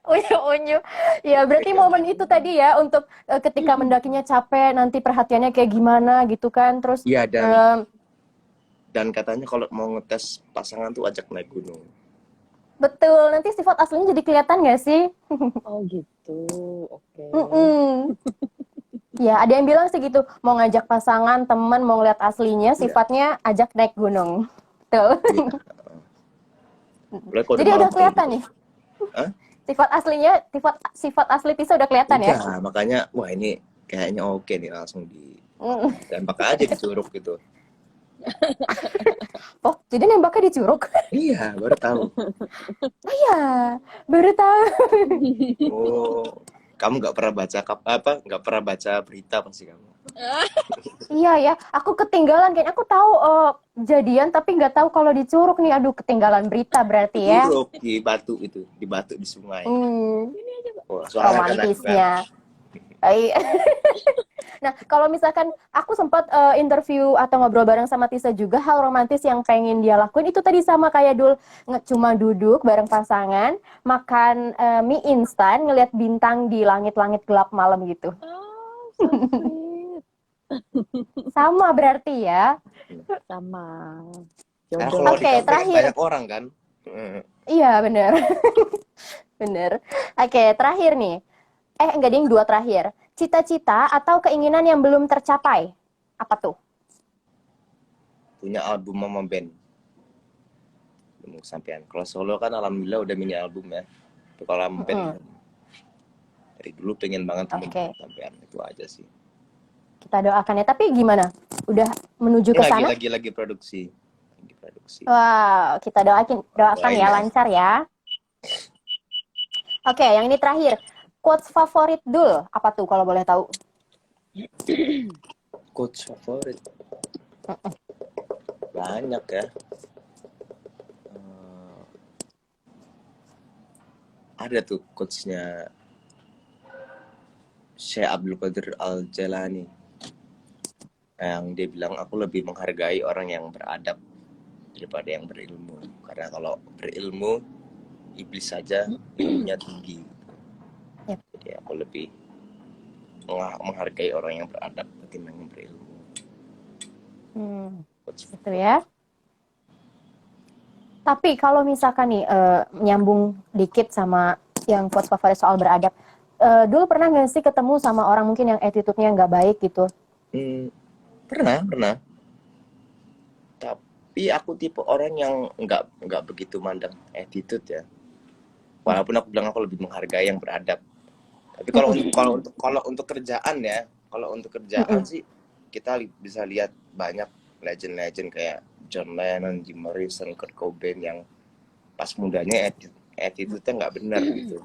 Unyu-unyu. Ya, berarti momen itu tadi ya untuk ketika mendakinya capek, nanti perhatiannya kayak gimana gitu kan. Terus Iya, em, dan katanya kalau mau ngetes pasangan tuh ajak naik gunung. betul, nanti sifat aslinya jadi kelihatan nggak sih? Oh gitu. Oke. Mm-mm. Ya, ada yang bilang sih gitu, mau ngajak pasangan, temen, mau ngeliat aslinya, Iya. sifatnya ajak naik gunung. Tuh. Iya. Boleh kalau Jadi udah malam-malam kelihatan gitu. nih. Hah? Sifat aslinya, sifat asli Tisa udah kelihatan ya? Udah, makanya wah ini kayaknya oke nih, langsung Mm. tembak aja di Curug gitu. Oh, jadi nembaknya di Curug? Iya, baru tahu. Iya, baru tahu. Oh, kamu nggak pernah nggak pernah baca berita pasti kamu. Iya ya, aku ketinggalan kayaknya aku tahu jadian tapi nggak tahu kalau di Curug nih. Aduh, ketinggalan berita berarti ya. Curug di Batu di sungai. Hmm, Wah, soalnya kan romantisnya. Nah, kalau misalkan aku sempat interview atau ngobrol bareng sama Tisa juga, hal romantis yang pengen dia lakuin itu tadi sama kayak Dul, cuma duduk bareng pasangan, makan mie instan, ngelihat bintang di langit-langit gelap malam gitu. Oh, so sweet. Sama berarti ya. Sama. Nah, Jodoh. kalau di Oke, kafe kan terakhir. banyak orang kan. Iya, bener. Bener. Oke, terakhir nih. Enggak ding, 2 terakhir. Cita-cita atau keinginan yang belum tercapai? Apa tuh? Punya album sama band. Belum kesampaian. Kalau solo kan alhamdulillah udah mini album ya. Tapi kalau sama band Dari dulu pengen banget temen Oke, sampean, itu aja sih. kita doakan ya. Tapi gimana? Udah menuju ke Lagi sana? lagi lagi produksi. Lagi produksi. Wow, kita doakan Doain ya ya. lancar ya. Oke, yang ini terakhir. Quotes favorit Dul, apa tuh kalau boleh tahu? Coach favorit banyak ya. Eh, ada tuh coachnya Syekh Abdul Qadir Al-Jailani yang dia bilang, aku lebih menghargai orang yang beradab daripada yang berilmu, karena kalau berilmu iblis saja ilmunya tinggi. Yep. Jadi aku lebih menghargai orang yang beradab ketimbang yang berilmu. Coach Gitu ya. Tapi kalau misalkan nih nyambung dikit sama yang quotes favorit soal beradab, Dul pernah nggak sih ketemu sama orang mungkin yang attitude-nya nggak baik gitu? Pernah. Tapi aku tipe orang yang nggak begitu mandang attitude ya. Walaupun aku bilang aku lebih menghargai yang beradab. Tapi kalau untuk kerjaan ya, kalau untuk kerjaan sih kita bisa lihat banyak legend-legend kayak John Lennon, Jim Morrison, Kurt Cobain yang pas mudanya attitude-nya nggak benar gitu.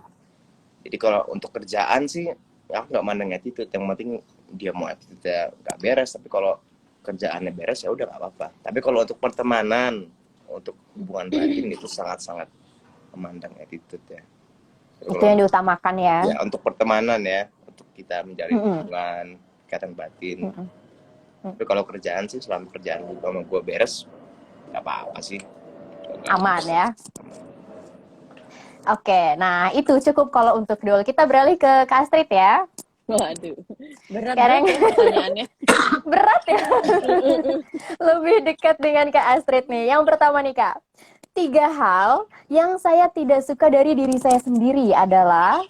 Jadi kalau untuk kerjaan sih aku nggak mandang attitude, yang penting dia mau attitude-nya nggak beres, tapi kalau kerjaannya beres ya udah nggak apa-apa. Tapi kalau untuk pertemanan, untuk hubungan batin itu sangat-sangat memandang attitude ya. Itu yang diutamakan ya. Ya untuk pertemanan ya, untuk kita menjalin hubungan ikatan batin. Tapi kalau kerjaan sih, selama kerjaan sama gue beres, nggak apa-apa sih. Aman ya. Oke, nah itu cukup kalau untuk Dul. Kita beralih ke Kak Astrid ya. Waduh, berat Sekarang ya pertanyaannya. berat ya. Lebih dekat dengan Kak Astrid nih. Yang pertama nih Kak. 3 hal yang saya tidak suka dari diri saya sendiri adalah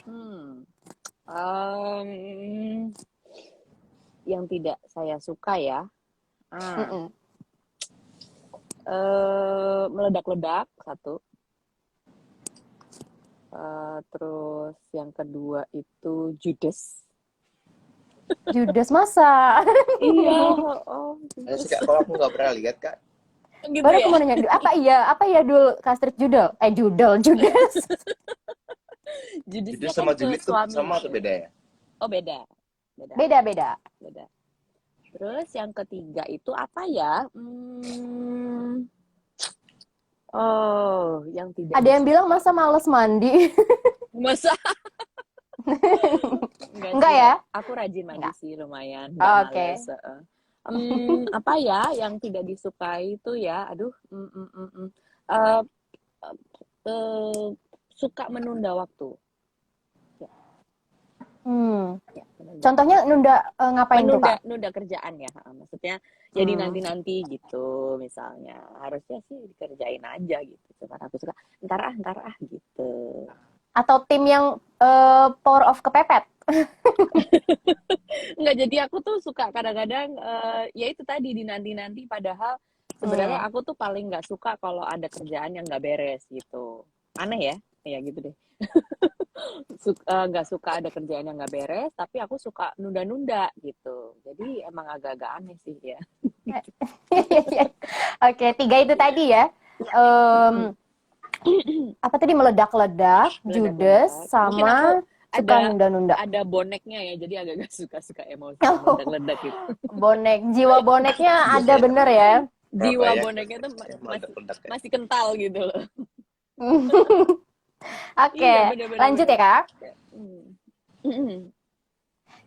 yang tidak saya suka ya. Meledak-ledak satu. Terus yang kedua itu judes. Judes masa. Iya. Judes. Kalau aku nggak pernah lihat Kak. Gitu Baru ya? aku mau nanya, apa ya Dul Kak Astrid Judes? Judes sama julid tuh sama atau beda ya? Oh beda. Beda. Terus yang ketiga itu apa ya? Yang tidak. Ada yang bilang masa males mandi. Masa? Enggak ya? Aku rajin mandi sih lumayan. Oke. Males. Apa ya yang tidak disukai itu ya? Aduh. Suka menunda waktu. Ya, contohnya ngapain tuh Kak? Nunda kerjaan ya, maksudnya jadi nanti gitu misalnya. Harusnya sih dikerjain aja gitu. Cuman aku suka ntar ah gitu. Atau tim yang power of kepepet? Enggak, jadi aku tuh suka kadang-kadang ya itu tadi dinanti-nanti, padahal sebenarnya aku tuh paling nggak suka kalau ada kerjaan yang nggak beres gitu. Aneh ya gitu deh. Nggak suka ada kerjaan yang nggak beres, tapi aku suka nunda-nunda gitu. Jadi emang agak-agak aneh sih ya. Oke, 3 itu tadi ya. Apa tadi, meledak-ledak, judes, sama suka nunda-nunda. Ada boneknya ya, jadi agak-agak suka emosi meledak-ledak gitu. Jiwa boneknya ada bener ya. Jiwa boneknya tuh masih kental gitu loh. Oke, lanjut ya Kak.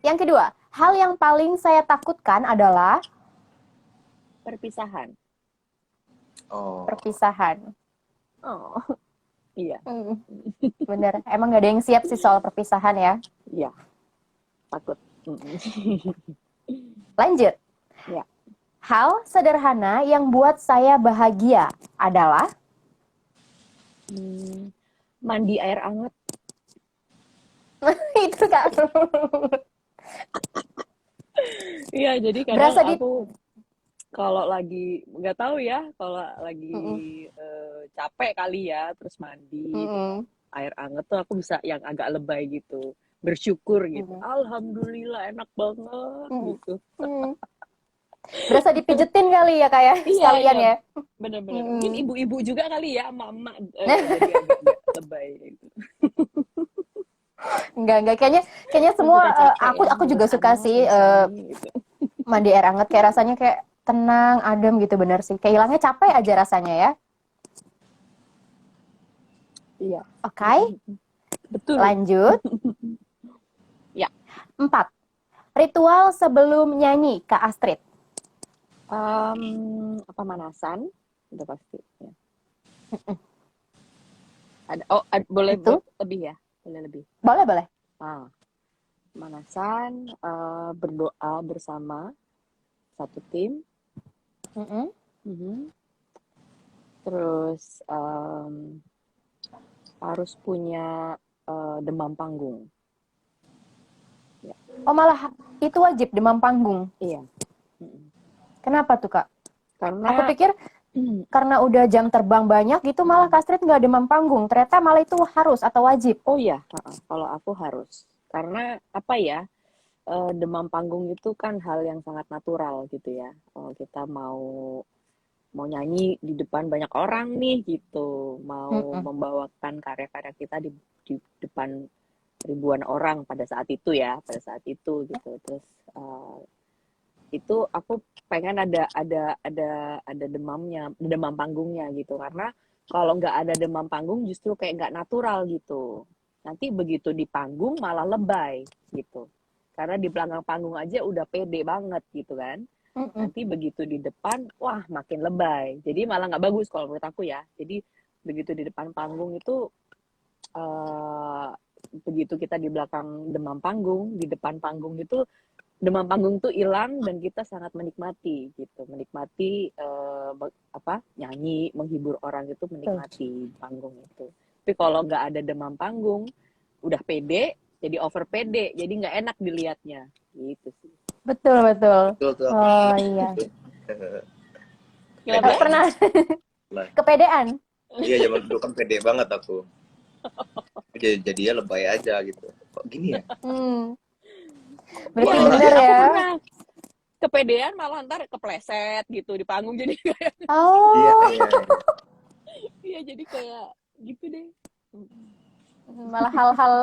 Yang kedua, hal yang paling saya takutkan adalah perpisahan. Perpisahan. Iya. Bener, emang gak ada yang siap sih soal perpisahan ya. Iya, takut. Lanjut. Ya. Hal sederhana yang buat saya bahagia adalah mandi air hangat. Itu Kak. Iya, jadi kadang aku kalau lagi nggak tahu ya, kalau lagi capek kali ya, terus mandi air hangat tuh aku bisa yang agak lebay gitu. bersyukur gitu. Hmm. Alhamdulillah enak banget Hmm. gitu. Hmm. Berasa dipijetin kali ya kayak Iya, sekalian iya, ya. benar-benar. Mungkin Hmm. ibu-ibu juga kali ya, mama jadi agak-agak lebay gitu. Enggak, kayaknya Kan semua suka capek ya aku juga ngurus suka anak, sih ngurus suami gitu. mandi air hangat kayak rasanya kayak tenang, adem gitu bener sih. Kayak hilangnya capek aja rasanya ya. Iya. Oke, Betul. lanjut. Ya. 4. Ritual sebelum nyanyi, Kak Astrid. Pemanasan udah pasti ya. Mm-mm. Boleh Itu lebih ya? Boleh lebih. boleh. Ah, pemanasan, berdoa bersama satu tim. Mm-mm. Mhm. Terus harus punya demam panggung. Ya. Oh malah itu wajib demam panggung. Iya. Mm-mm. Kenapa tuh Kak? Aku Karena pikir karena udah jam terbang banyak gitu malah Kak Astrid nggak demam panggung. Ternyata malah itu harus atau wajib. oh ya, kalau aku harus. Karena apa ya? Demam panggung itu kan hal yang sangat natural gitu ya. Kalau kita mau nyanyi di depan banyak orang nih gitu, mau Mm-mm. membawakan karya-karya kita di depan ribuan orang pada saat itu ya, pada saat itu gitu. Terus itu aku pengen ada demam panggungnya gitu, karena kalau nggak ada demam panggung justru kayak nggak natural gitu. Nanti begitu di panggung malah lebay gitu. Karena di belakang panggung aja udah pede banget gitu kan. Mm-mm. Nanti begitu di depan, wah makin lebay. Jadi malah nggak bagus kalau menurut aku ya. Jadi begitu di depan panggung itu, eh, begitu kita di belakang demam panggung, di depan panggung itu demam panggung tuh hilang dan kita sangat menikmati gitu. Menikmati nyanyi, menghibur orang itu Tuh. menikmati panggung itu. Tapi kalau nggak ada demam panggung, udah pede, jadi over pede, jadi nggak enak dilihatnya gitu sih. Betul. Betul tuh aku. Oh iya. Kenapa? Pernah Lah. kepedean. Iya, zaman dulu kan pede banget aku. Jadinya lebay aja gitu. Kok gini ya? Hmm. Berarti Iya, bener aku ya. pernah kepedean malah ntar kepleset gitu di panggung, jadi kayak Iya, Oh, iya. iya jadi kayak gitu deh. malah hal-hal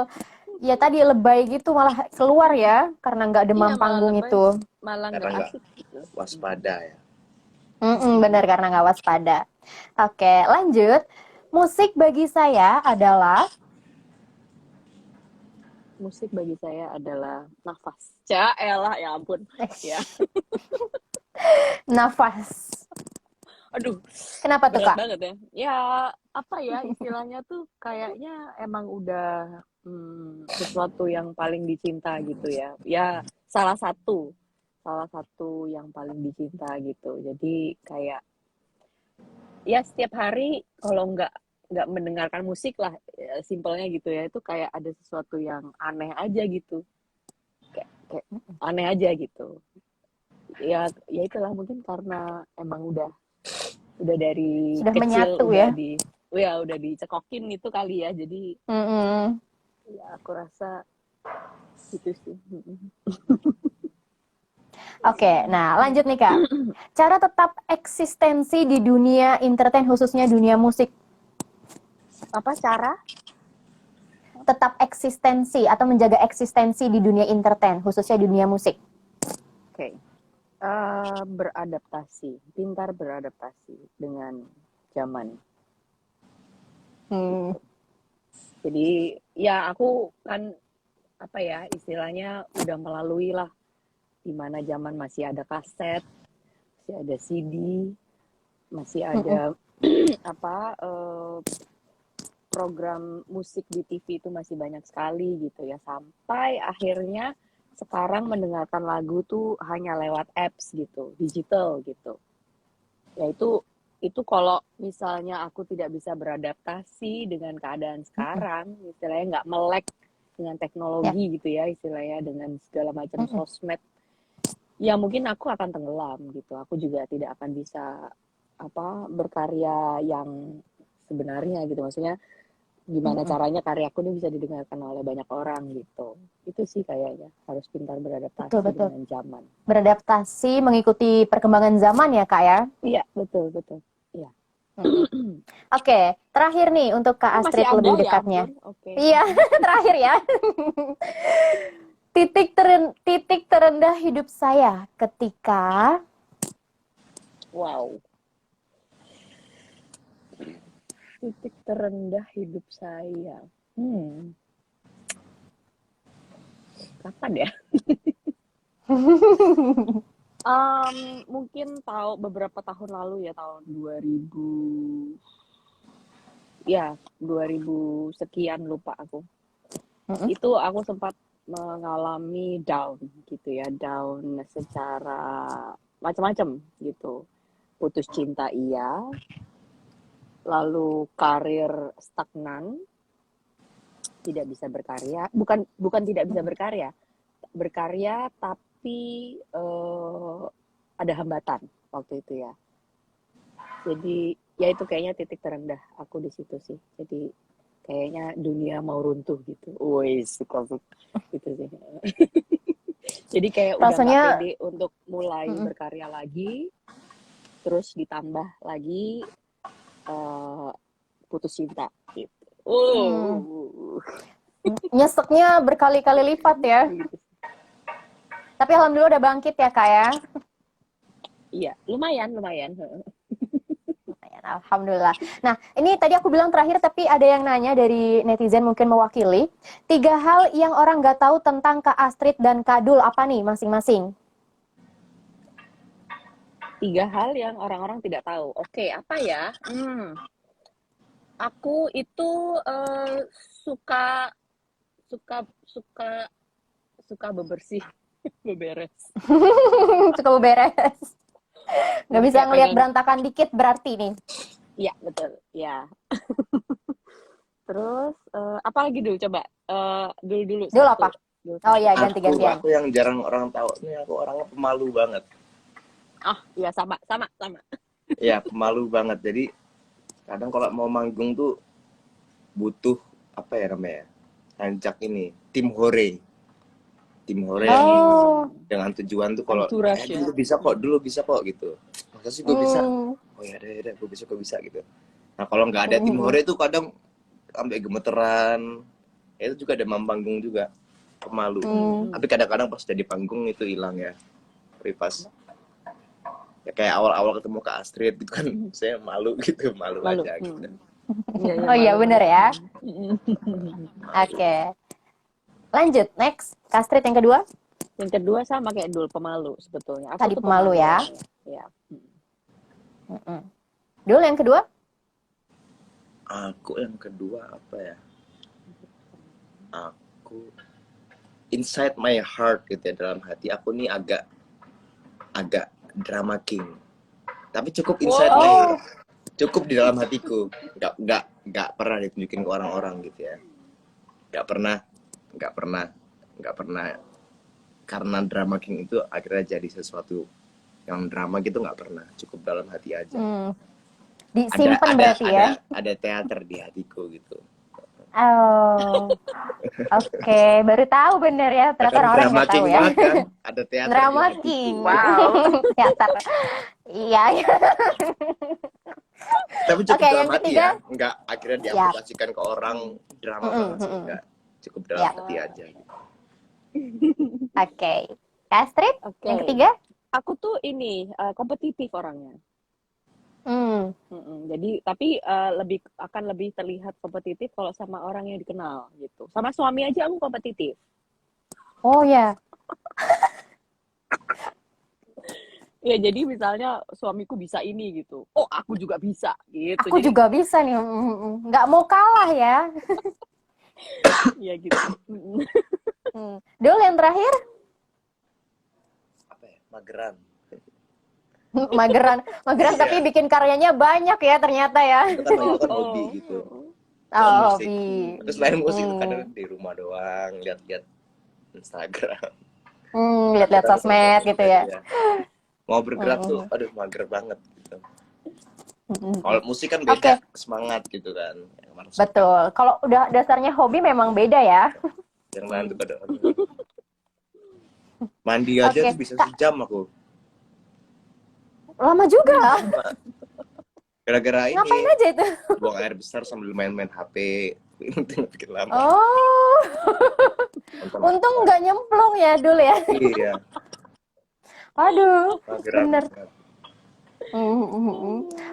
ya tadi lebay gitu malah keluar ya karena nggak Iya demam malah panggung lebay, itu. malah Karena nggak nggak asik gitu. waspada ya. Bener karena nggak waspada. Oke, lanjut. Musik bagi saya adalah Musik bagi saya adalah nafas. Elah, ya ampun. Ya, nafas. aduh, Kenapa tuh berat Kak? banget ya. Ya, apa ya istilahnya tuh kayaknya emang udah sesuatu yang paling dicinta gitu ya. Ya, salah satu yang paling dicinta gitu. Jadi kayak ya setiap hari kalau nggak mendengarkan musik lah, ya, simpelnya gitu ya, itu kayak ada sesuatu yang aneh aja gitu. Kayak aneh aja gitu. Ya itulah mungkin karena emang udah dari Sudah kecil menyatu ya. udah dicekokin itu kali ya, jadi Mm-mm. ya aku rasa gitu sih. Oke, nah lanjut nih Kak. Cara tetap eksistensi di dunia entertain khususnya dunia musik. Apa cara? Tetap eksistensi atau menjaga eksistensi di dunia entertain khususnya di dunia musik. Oke. Beradaptasi, pintar beradaptasi dengan zaman. Hmm. Jadi ya aku kan apa ya istilahnya udah melalui lah, dimana zaman masih ada kaset, masih ada CD, masih ada program musik di TV itu masih banyak sekali gitu ya, sampai akhirnya sekarang mendengarkan lagu tuh hanya lewat apps gitu, digital gitu. Ya itu kalau misalnya aku tidak bisa beradaptasi dengan keadaan sekarang, istilahnya nggak melek dengan teknologi gitu ya, istilahnya dengan segala macam sosmed, ya mungkin aku akan tenggelam gitu. Aku juga tidak akan bisa berkarya yang sebenarnya gitu. Maksudnya gimana Mm-mm. caranya karyaku ini bisa didengarkan oleh banyak orang gitu. Itu sih kayaknya harus pintar Betul, beradaptasi betul. dengan zaman. Beradaptasi, mengikuti perkembangan zaman ya, Kak ya. Iya, betul, betul. Iya. Mm-mm. Oke, terakhir nih untuk Kak Oh, masih Astrid ada lebih ya dekatnya. ampun. Oke. Iya, terakhir ya. Titik terendah hidup saya ketika Wow. Titik terendah hidup saya. Kapan ya? Mungkin tahu beberapa tahun lalu ya, tahun 2000, ya 2000 sekian lupa aku. Mm-mm. Itu aku sempat mengalami down gitu ya, down secara macam-macam gitu. Putus cinta iya, lalu karir stagnan, tidak bisa berkarya, bukan tidak bisa berkarya tapi ada hambatan waktu itu ya. Jadi ya itu kayaknya titik terendah aku di situ sih. Jadi kayaknya dunia mau runtuh gitu. Wes, suka gitu sih. Jadi kayak udah nggak rasanya pede untuk mulai mm-mm. berkarya lagi, terus ditambah lagi eh, putus cinta gitu. Hmm, nyeseknya berkali-kali lipat ya. Gitu. Tapi alhamdulillah udah bangkit ya, Kak ya. Iya, lumayan. Alhamdulillah. Nah, ini tadi aku bilang terakhir, tapi ada yang nanya dari netizen mungkin mewakili. 3 hal yang orang nggak tahu tentang Kak Astrid dan Kak Dul apa nih masing-masing? 3 hal yang orang-orang tidak tahu. Oke, apa ya? Aku itu suka suka suka suka bebersih, beberes. Suka beberes. Nggak Jadi bisa kayak ngelihat pengen, berantakan dikit berarti nih. ya betul, ya. Terus apa lagi dulu coba? Dulu Dul satu, apa? dulu Oh satu. iya, Aku ganti-gantian. aku yang jarang orang tahu nih, aku orangnya pemalu banget. Ah, ya sama. Ya, pemalu banget. Jadi kadang kalau mau manggung tuh butuh apa ya namanya? Ngajak ini, tim hore yang Oh, dengan tujuan tuh kalau Entourage ya. dulu bisa kok gitu. Masa sih gue bisa? Oh ya udah gue bisa gitu. Nah kalau nggak ada tim hore tuh kadang sampai gemeteran. Ya, itu juga ada panggung juga, pemalu. Tapi kadang-kadang pas udah di panggung itu hilang ya. Tapi pas ya kayak awal-awal ketemu Kak Astrid gitu kan, saya malu Malu. aja gitu. Oh iya, malu. bener ya. Oke. Lanjut, next. Kak Astrid yang kedua. Yang kedua sama kayak Dul, pemalu sebetulnya. Aku Tadi tuh pemalu ya. orangnya. Ya. Dul yang kedua. Aku yang kedua apa ya? Aku inside my heart gitu ya, dalam hati aku nih agak drama king. Tapi cukup inside my heart. Cukup di dalam hatiku. Nggak pernah ditunjukin ke orang-orang gitu ya. Nggak pernah. Karena drama king itu akhirnya jadi sesuatu yang drama gitu, nggak pernah. Cukup dalam hati aja. Disimpan berarti ya. Ada teater di hatiku gitu. Oh, oke. Baru tahu bener ya. Ternyata Kan orang-orang drama nggak tahu king ya. banget kan? Ada teater di Drama hatiku. King. Wow. Teater. Iya. Tapi cukup Oke, dalam yang hati ketiga. ya. Nggak akhirnya diaplikasikan ke orang drama banget sih. Nggak. Cukup dalam hati aja. Oke. Kak Astrid, Oke. yang ketiga. Aku tuh ini kompetitif orangnya. Jadi tapi akan lebih terlihat kompetitif kalau sama orang yang dikenal gitu. Sama suami aja aku kompetitif. Oh ya. Ya jadi misalnya suamiku bisa ini gitu. Oh, aku juga bisa gitu. Aku Jadi juga bisa nih. Nggak mau kalah ya. ya gitu. Dul yang terakhir. Apa ya? Mageran. Mageran tapi bikin karyanya banyak ya ternyata ya. Itu kan hobi gitu. Oh, Musik. hobi. Terus selain musik itu kadang di rumah doang, lihat-lihat Instagram. Lihat-lihat sosmed gitu ya. Mau bergerak tuh, aduh mager banget gitu. Kalau musik kan Oke, beda semangat gitu kan. Yang mana suka, betul. Kalau udah dasarnya hobi memang beda ya. yang lain tuh kadang mandi aja Oke, tuh bisa Kak, sejam aku. lama juga. Lama. Gara-gara Ngapain ini aja itu? buang air besar sambil main-main HP. Itu bikin lama. Oh, Nonton untung apa? nggak nyemplung ya dulu ya. Iya, Aduh, mageran bener. banget.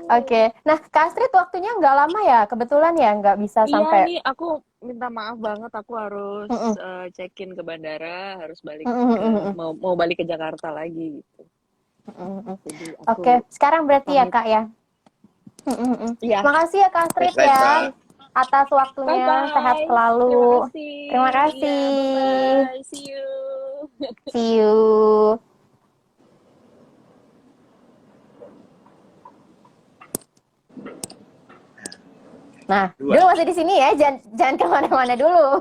Oke, nah Kak Astrid waktunya nggak lama ya, kebetulan ya nggak bisa Iya sampai. nih, aku minta maaf banget. Aku harus Mm-mm. check-in ke bandara, harus balik ke Mm-mm. mau balik ke Jakarta lagi gitu. Mm-mm. Jadi Oke, aku sekarang berarti ya pamit. Kak ya. Mm-mm. Iya, Makasih ya Kak Astrid Baik-baik, ya Kak. atas bye waktunya, sehat bye. Terima selalu. kasih. Terima Iya, bye kasih. bye. See you. See you. Nah, Dua. dulu masih di sini ya, jangan kemana-mana dulu.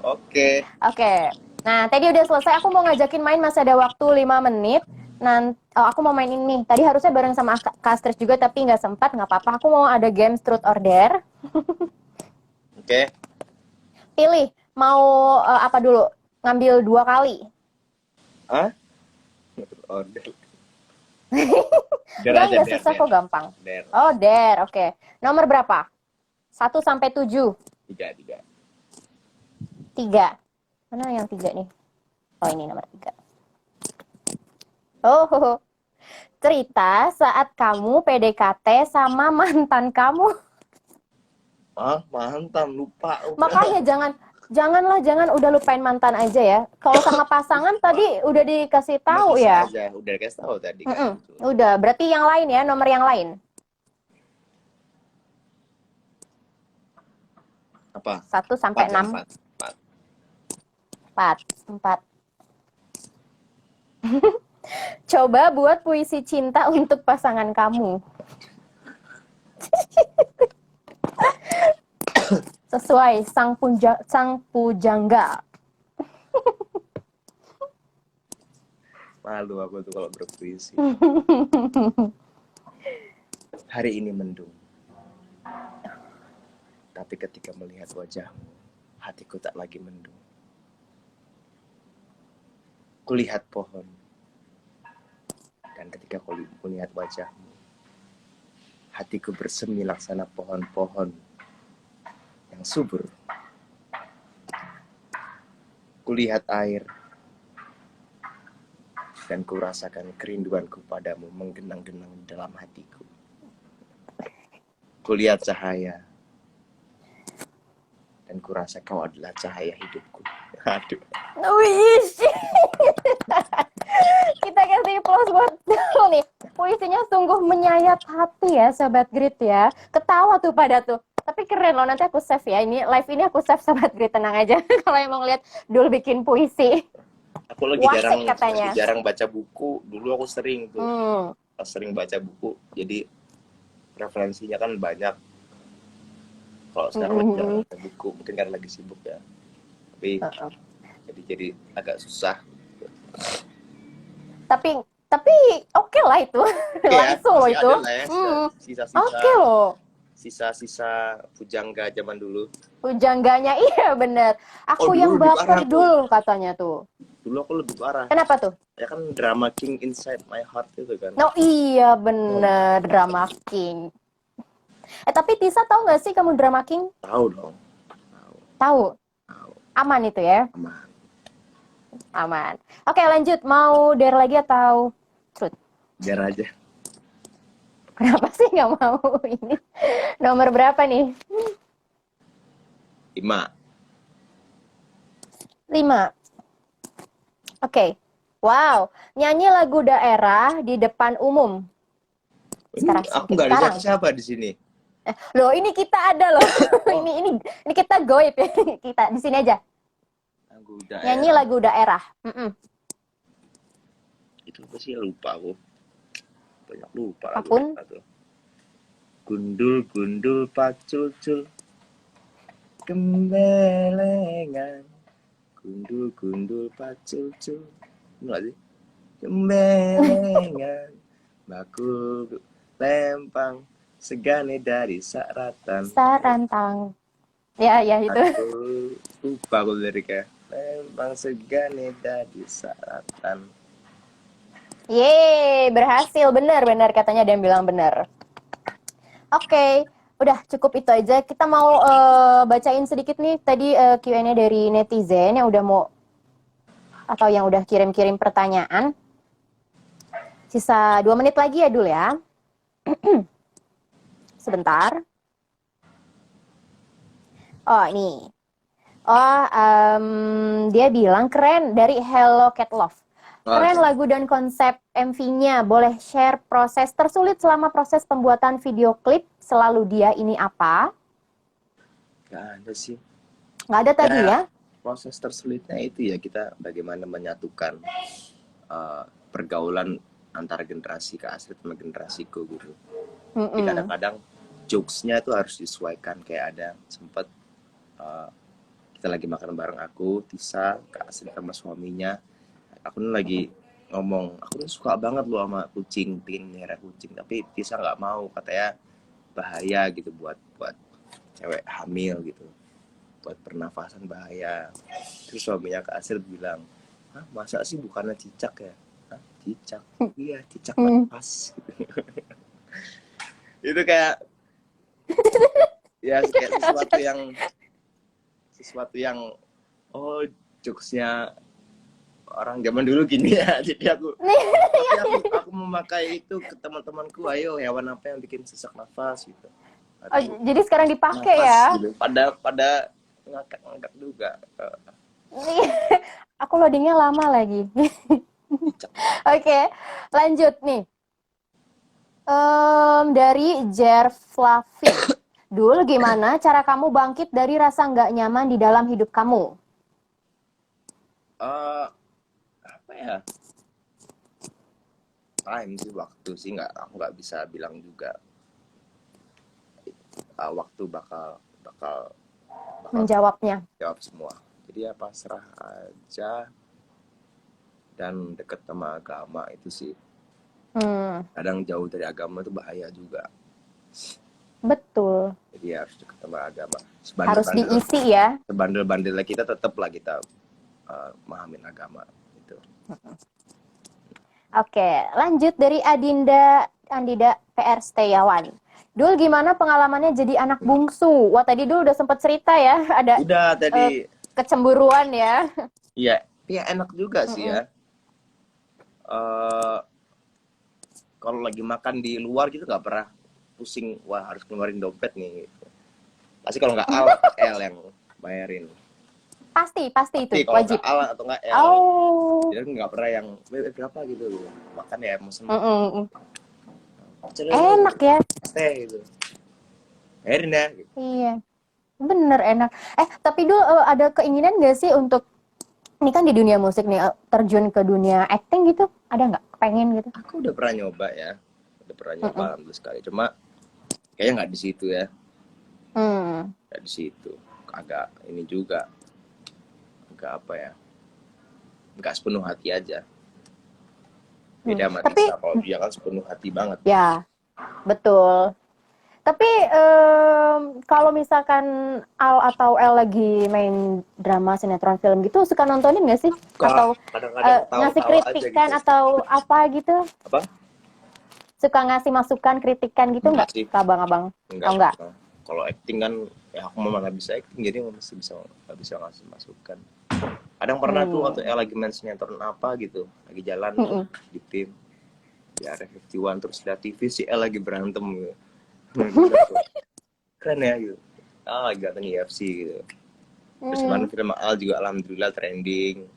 Oke. Oke. Nah, tadi udah selesai. Aku mau ngajakin main, masih ada waktu 5 menit. Nanti, oh, aku mau main ini. Tadi harusnya bareng sama Kak Astrid juga, tapi nggak sempat, nggak apa-apa. Aku mau ada games truth or dare. Oke. Pilih, mau apa dulu? Ngambil 2 kali. Hah? Order. Nggak susah kok, gampang. Der. Oh, dare, oke. Nomor berapa? 1 sampai 7. 3. 3. Mana yang 3 nih? Oh, ini nomor 3. Oh, cerita saat kamu PDKT sama mantan kamu. Ah, mantan lupa. Makanya jangan udah lupain mantan aja ya. Kalau sama pasangan tadi udah dikasih Udah tahu bisa ya. aja, udah kasih tahu tadi kan. Udah, berarti yang lain ya, nomor yang lain. Apa? 1 sampai 6. 4. 4. 4. Coba buat puisi cinta untuk pasangan kamu. Sesuai sang pujangga. Malu aku tuh kalau berpuisi. Hari ini mendung. Tapi ketika melihat wajahmu, hatiku tak lagi mendung. Kulihat pohon. Dan ketika kulihat wajahmu, hatiku bersemi laksana pohon-pohon yang subur. Kulihat air. Dan kurasakan kerinduanku padamu menggenang-genang di dalam hatiku. Kulihat cahaya. Dan kurasa kau adalah cahaya hidupku. Aduh. Wih, kita kasih plus buat dulu nih. Puisinya sungguh menyayat hati ya, Sobat Grit ya. Ketawa tuh pada tuh. Tapi keren loh, nanti aku save ya. Ini live ini aku save, Sobat Grit, tenang aja. Kalau emang lihat Dul bikin puisi. Aku lagi Wasik katanya. jarang baca buku. Dulu aku sering tuh. Pas sering baca buku, jadi referensinya kan banyak. Kalau sekarang lagi jarang baca buku, mungkin karena lagi sibuk ya. Tapi jadi agak susah. Tapi oke lah itu. Langsung loh itu. Sisa-sisa. Oke loh. Sisa-sisa pujangga zaman dulu. Pujangganya iya bener. Aku yang baper dulu katanya tuh. Dulu aku lebih parah. Kenapa tuh? Ya kan drama king inside my heart itu kan. Oh iya bener, drama king. Tapi Tisa tahu nggak sih kamu drama king? Tahu dong. Tahu. Aman itu ya? Aman. Oke lanjut, mau dare lagi atau truth? Dare aja. Kenapa sih nggak mau ini? Nomor berapa nih? 5. 5. Oke. Wow, nyanyi lagu daerah di depan umum. Sekarang aku nggak ada siapa di sini. Loh, ini kita ada loh. ini kita goib ya. Kita di sini aja. Nyanyi lagu daerah. Itu apa sih, lupa aku. Banyak lupa Apun? lagu. Gundul pacul-cul. Gembelengan. Gundul pacul-cul. Enggak sih? Gembelengan. Baku lempang segane dari saratan. Sarantang. Ya, ya itu. Aku lupa aku liriknya. Lempang segane dari saratan. Yeay, berhasil. Benar-benar katanya ada yang bilang benar. Oke, udah cukup itu aja. Kita mau bacain sedikit nih tadi Q&A dari netizen yang udah mau atau yang udah kirim-kirim pertanyaan. Sisa 2 menit lagi ya Dul ya. Sebentar. Oh, ini. Oh, dia bilang keren dari Hello Cat Love. Keren Oke. lagu dan konsep MV-nya. Boleh share proses tersulit selama proses pembuatan video klip selalu dia ini apa? Gak ada sih. Nggak ada tadi ya? Proses tersulitnya itu ya kita bagaimana menyatukan pergaulan antara generasi Kak Astrid sama generasiku gitu. Jadi kadang-kadang jokesnya itu harus disesuaikan. Kayak ada sempet kita lagi makan bareng aku, Tisa, Kak Astrid sama suaminya. Aku nih lagi ngomong, aku nih suka banget loh sama kucing, pengen melihara kucing. Tapi Tisa nggak mau, katanya bahaya gitu buat cewek hamil gitu. Buat pernafasan bahaya. Terus suaminya Kak Astrid bilang, hah masa sih bukannya cicak ya? Hah cicak? Iya cicak nafas. Itu kayak ya kayak sesuatu yang oh jokesnya orang zaman dulu gini ya. Jadi aku memakai itu ke teman-temanku, ayo hewan apa yang bikin sesak nafas gitu. Oh, jadi sekarang dipakai ya? Gitu. Pada ngakak juga. Aku loadingnya lama lagi. Oke, lanjut nih. Dari Jer Fluffy. Dul, gimana cara kamu bangkit dari rasa nggak nyaman di dalam hidup kamu? Apa ya? Time sih, waktu sih, aku nggak bisa bilang juga. Waktu bakal Menjawabnya. jawab semua. Jadi ya pasrah aja dan deket sama agama itu sih. Kadang jauh dari agama itu bahaya juga. Betul. Jadi harus deket sama agama. Harus diisi ya. Sebandel-bandelnya kita tetaplah kita memahamin agama itu. Oke, lanjut dari Andida PR Setiawan. Dul, gimana pengalamannya jadi anak bungsu? Wah, tadi Dul udah sempat cerita ya, ada Udah tadi kecemburuan ya. iya, ya enak juga sih ya. Kalau lagi makan di luar gitu nggak pernah pusing, wah harus keluarin dompet nih gitu. Pasti kalau nggak L yang bayarin. Pasti itu Kalau wajib. nggak Al atau nggak L, jadi nggak pernah yang berapa gitu makan ya mesen. Enak ya. Teh gitu. Bayarin ya. Gitu. Iya, bener enak. Tapi Dul ada keinginan nggak sih untuk ini kan di dunia musik nih terjun ke dunia acting gitu? Ada nggak? Pengen gitu? Aku udah pernah nyoba ya, alhamdulillah sekali. Cuma kayaknya nggak di situ ya. Nggak di situ. Agak ini juga. Agak apa ya? Nggak sepenuh hati aja. Beda sama Tisa, kalau dia kan sepenuh hati banget. Ya, betul. Tapi kalau misalkan Al atau El lagi main drama, sinetron, film gitu, suka nontonin nggak sih? Atau ngasih kritikan gitu. Atau apa gitu? Apa? Suka ngasih masukan, kritikan gitu nggak ke abang-abang? Enggak. Kalau acting kan, ya aku mana bisa acting, jadi nggak bisa ngasih masukan. Kadang pernah tuh waktu El lagi main sinetron apa gitu, lagi jalan di tim, di Area 51, terus lihat TV si El lagi berantem gitu. Keren ya gitu. Lagi datang UFC gitu. Terus kemarin film Al juga alhamdulillah trending,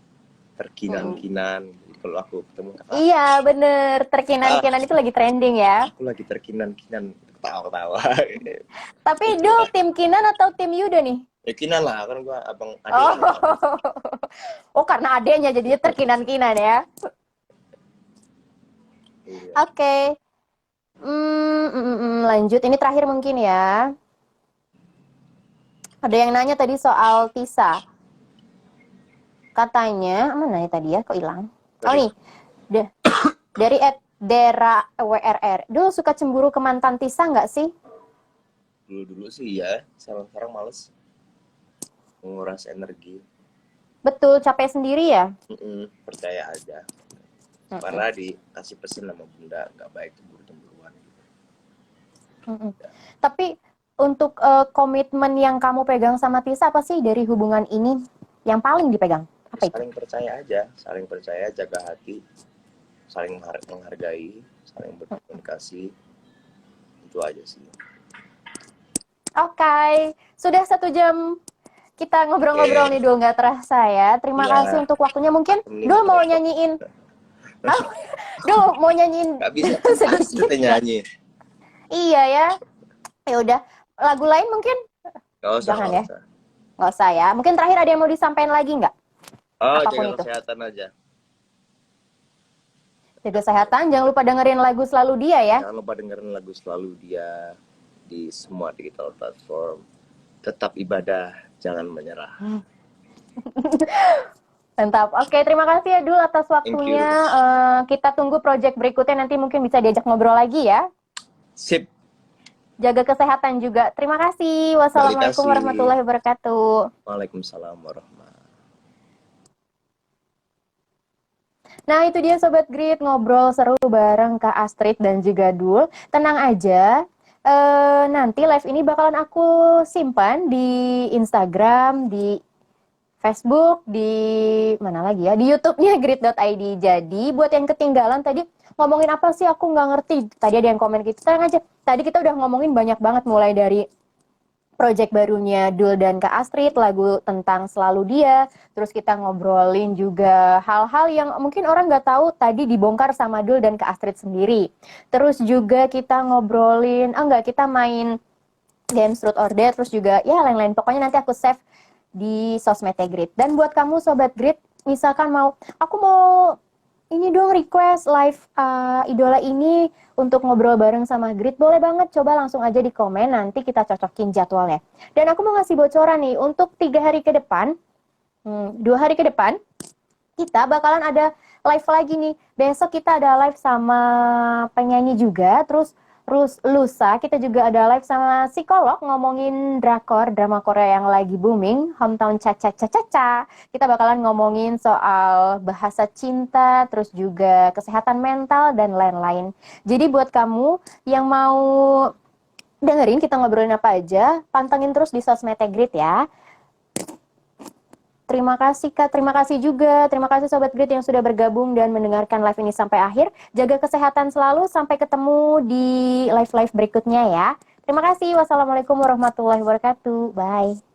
terkinan-kinan. Jadi kalau aku ketemu iya bener, terkinan-kinan itu lagi trending ya. Aku lagi terkinan-kinan, ketawa-ketawa. Tapi Dul tim Kinan atau tim Yuda nih? Ya Kinan lah, kan gua abang adik. Oh karena adeknya jadinya terkinan-kinan ya. Iya. Oke. Lanjut, ini terakhir mungkin ya. Ada yang nanya tadi soal Tisa. Katanya, mana nanya tadi ya, kok hilang? Oh nih, dari Dera WRR. Dulu suka cemburu ke mantan Tisa nggak sih? Dulu sih ya, sekarang males menguras energi. Betul, capek sendiri ya? Percaya aja. Karena dikasih pesan sama bunda, nggak baik cemburu-cemburuan. Tapi untuk komitmen yang kamu pegang sama Tisa apa sih dari hubungan ini yang paling dipegang? Apa itu? Saling percaya aja, saling percaya, jaga hati, saling menghargai, saling berkomunikasi. Itu aja sih. Oke, sudah 1 jam kita ngobrol-ngobrol nih Dul, nggak terasa ya. Terima kasih untuk waktunya. Mungkin Dul mau nyanyiin. Dul mau nyanyiin. Gak bisa kita nyanyi. Iya ya. Ya udah, lagu lain mungkin? Gak usah. Jangan ya. Nggak usah ya. Mungkin terakhir ada yang mau disampaikan lagi nggak? Jaga kesehatan aja. Jaga kesehatan, jangan lupa dengerin lagu Selalu Dia ya. Jangan lupa dengerin lagu Selalu Dia di semua digital platform. Tetap ibadah, jangan menyerah. Mantap. Oke, terima kasih ya Dul atas waktunya. Kita tunggu project berikutnya, nanti mungkin bisa diajak ngobrol lagi ya. Sip. Jaga kesehatan juga. Terima kasih. Wassalamualaikum warahmatullahi wabarakatuh. Waalaikumsalam warahmatullahi. Nah, itu dia Sobat Grit, ngobrol seru bareng Kak Astrid dan juga Dul. Tenang aja, nanti live ini bakalan aku simpan di Instagram, di Facebook, di mana lagi ya, di YouTube-nya grit.id. Jadi buat yang ketinggalan tadi ngomongin apa sih aku nggak ngerti. Tadi ada yang komen gitu, tenang aja. Tadi kita udah ngomongin banyak banget mulai dari project barunya Dul dan Kak Astrid, lagu tentang Selalu Dia. Terus kita ngobrolin juga hal-hal yang mungkin orang nggak tahu tadi dibongkar sama Dul dan Kak Astrid sendiri. Terus juga kita ngobrolin, kita main Dance Truth or Dare, terus juga ya lain-lain. Pokoknya nanti aku save di sosmednya Grit. Dan buat kamu Sobat Grit, misalkan aku mau ini dong request live idola ini untuk ngobrol bareng sama Grit, boleh banget, coba langsung aja di komen, nanti kita cocokin jadwalnya. Dan aku mau ngasih bocoran nih, untuk 3 hari ke depan, 2 hari ke depan, kita bakalan ada live lagi nih. Besok kita ada live sama penyanyi juga, terus lusa kita juga ada live sama psikolog ngomongin drama Korea yang lagi booming, Hometown Cha-Cha-Cha-Cha. Kita bakalan ngomongin soal bahasa cinta, terus juga kesehatan mental dan lain-lain. Jadi buat kamu yang mau dengerin kita ngobrolin apa aja, pantengin terus di sosmednya Grit ya. Terima kasih Kak, terima kasih juga. Terima kasih Sobat Grit yang sudah bergabung dan mendengarkan live ini sampai akhir. Jaga kesehatan selalu, sampai ketemu di live-live berikutnya ya. Terima kasih, wassalamualaikum warahmatullahi wabarakatuh. Bye.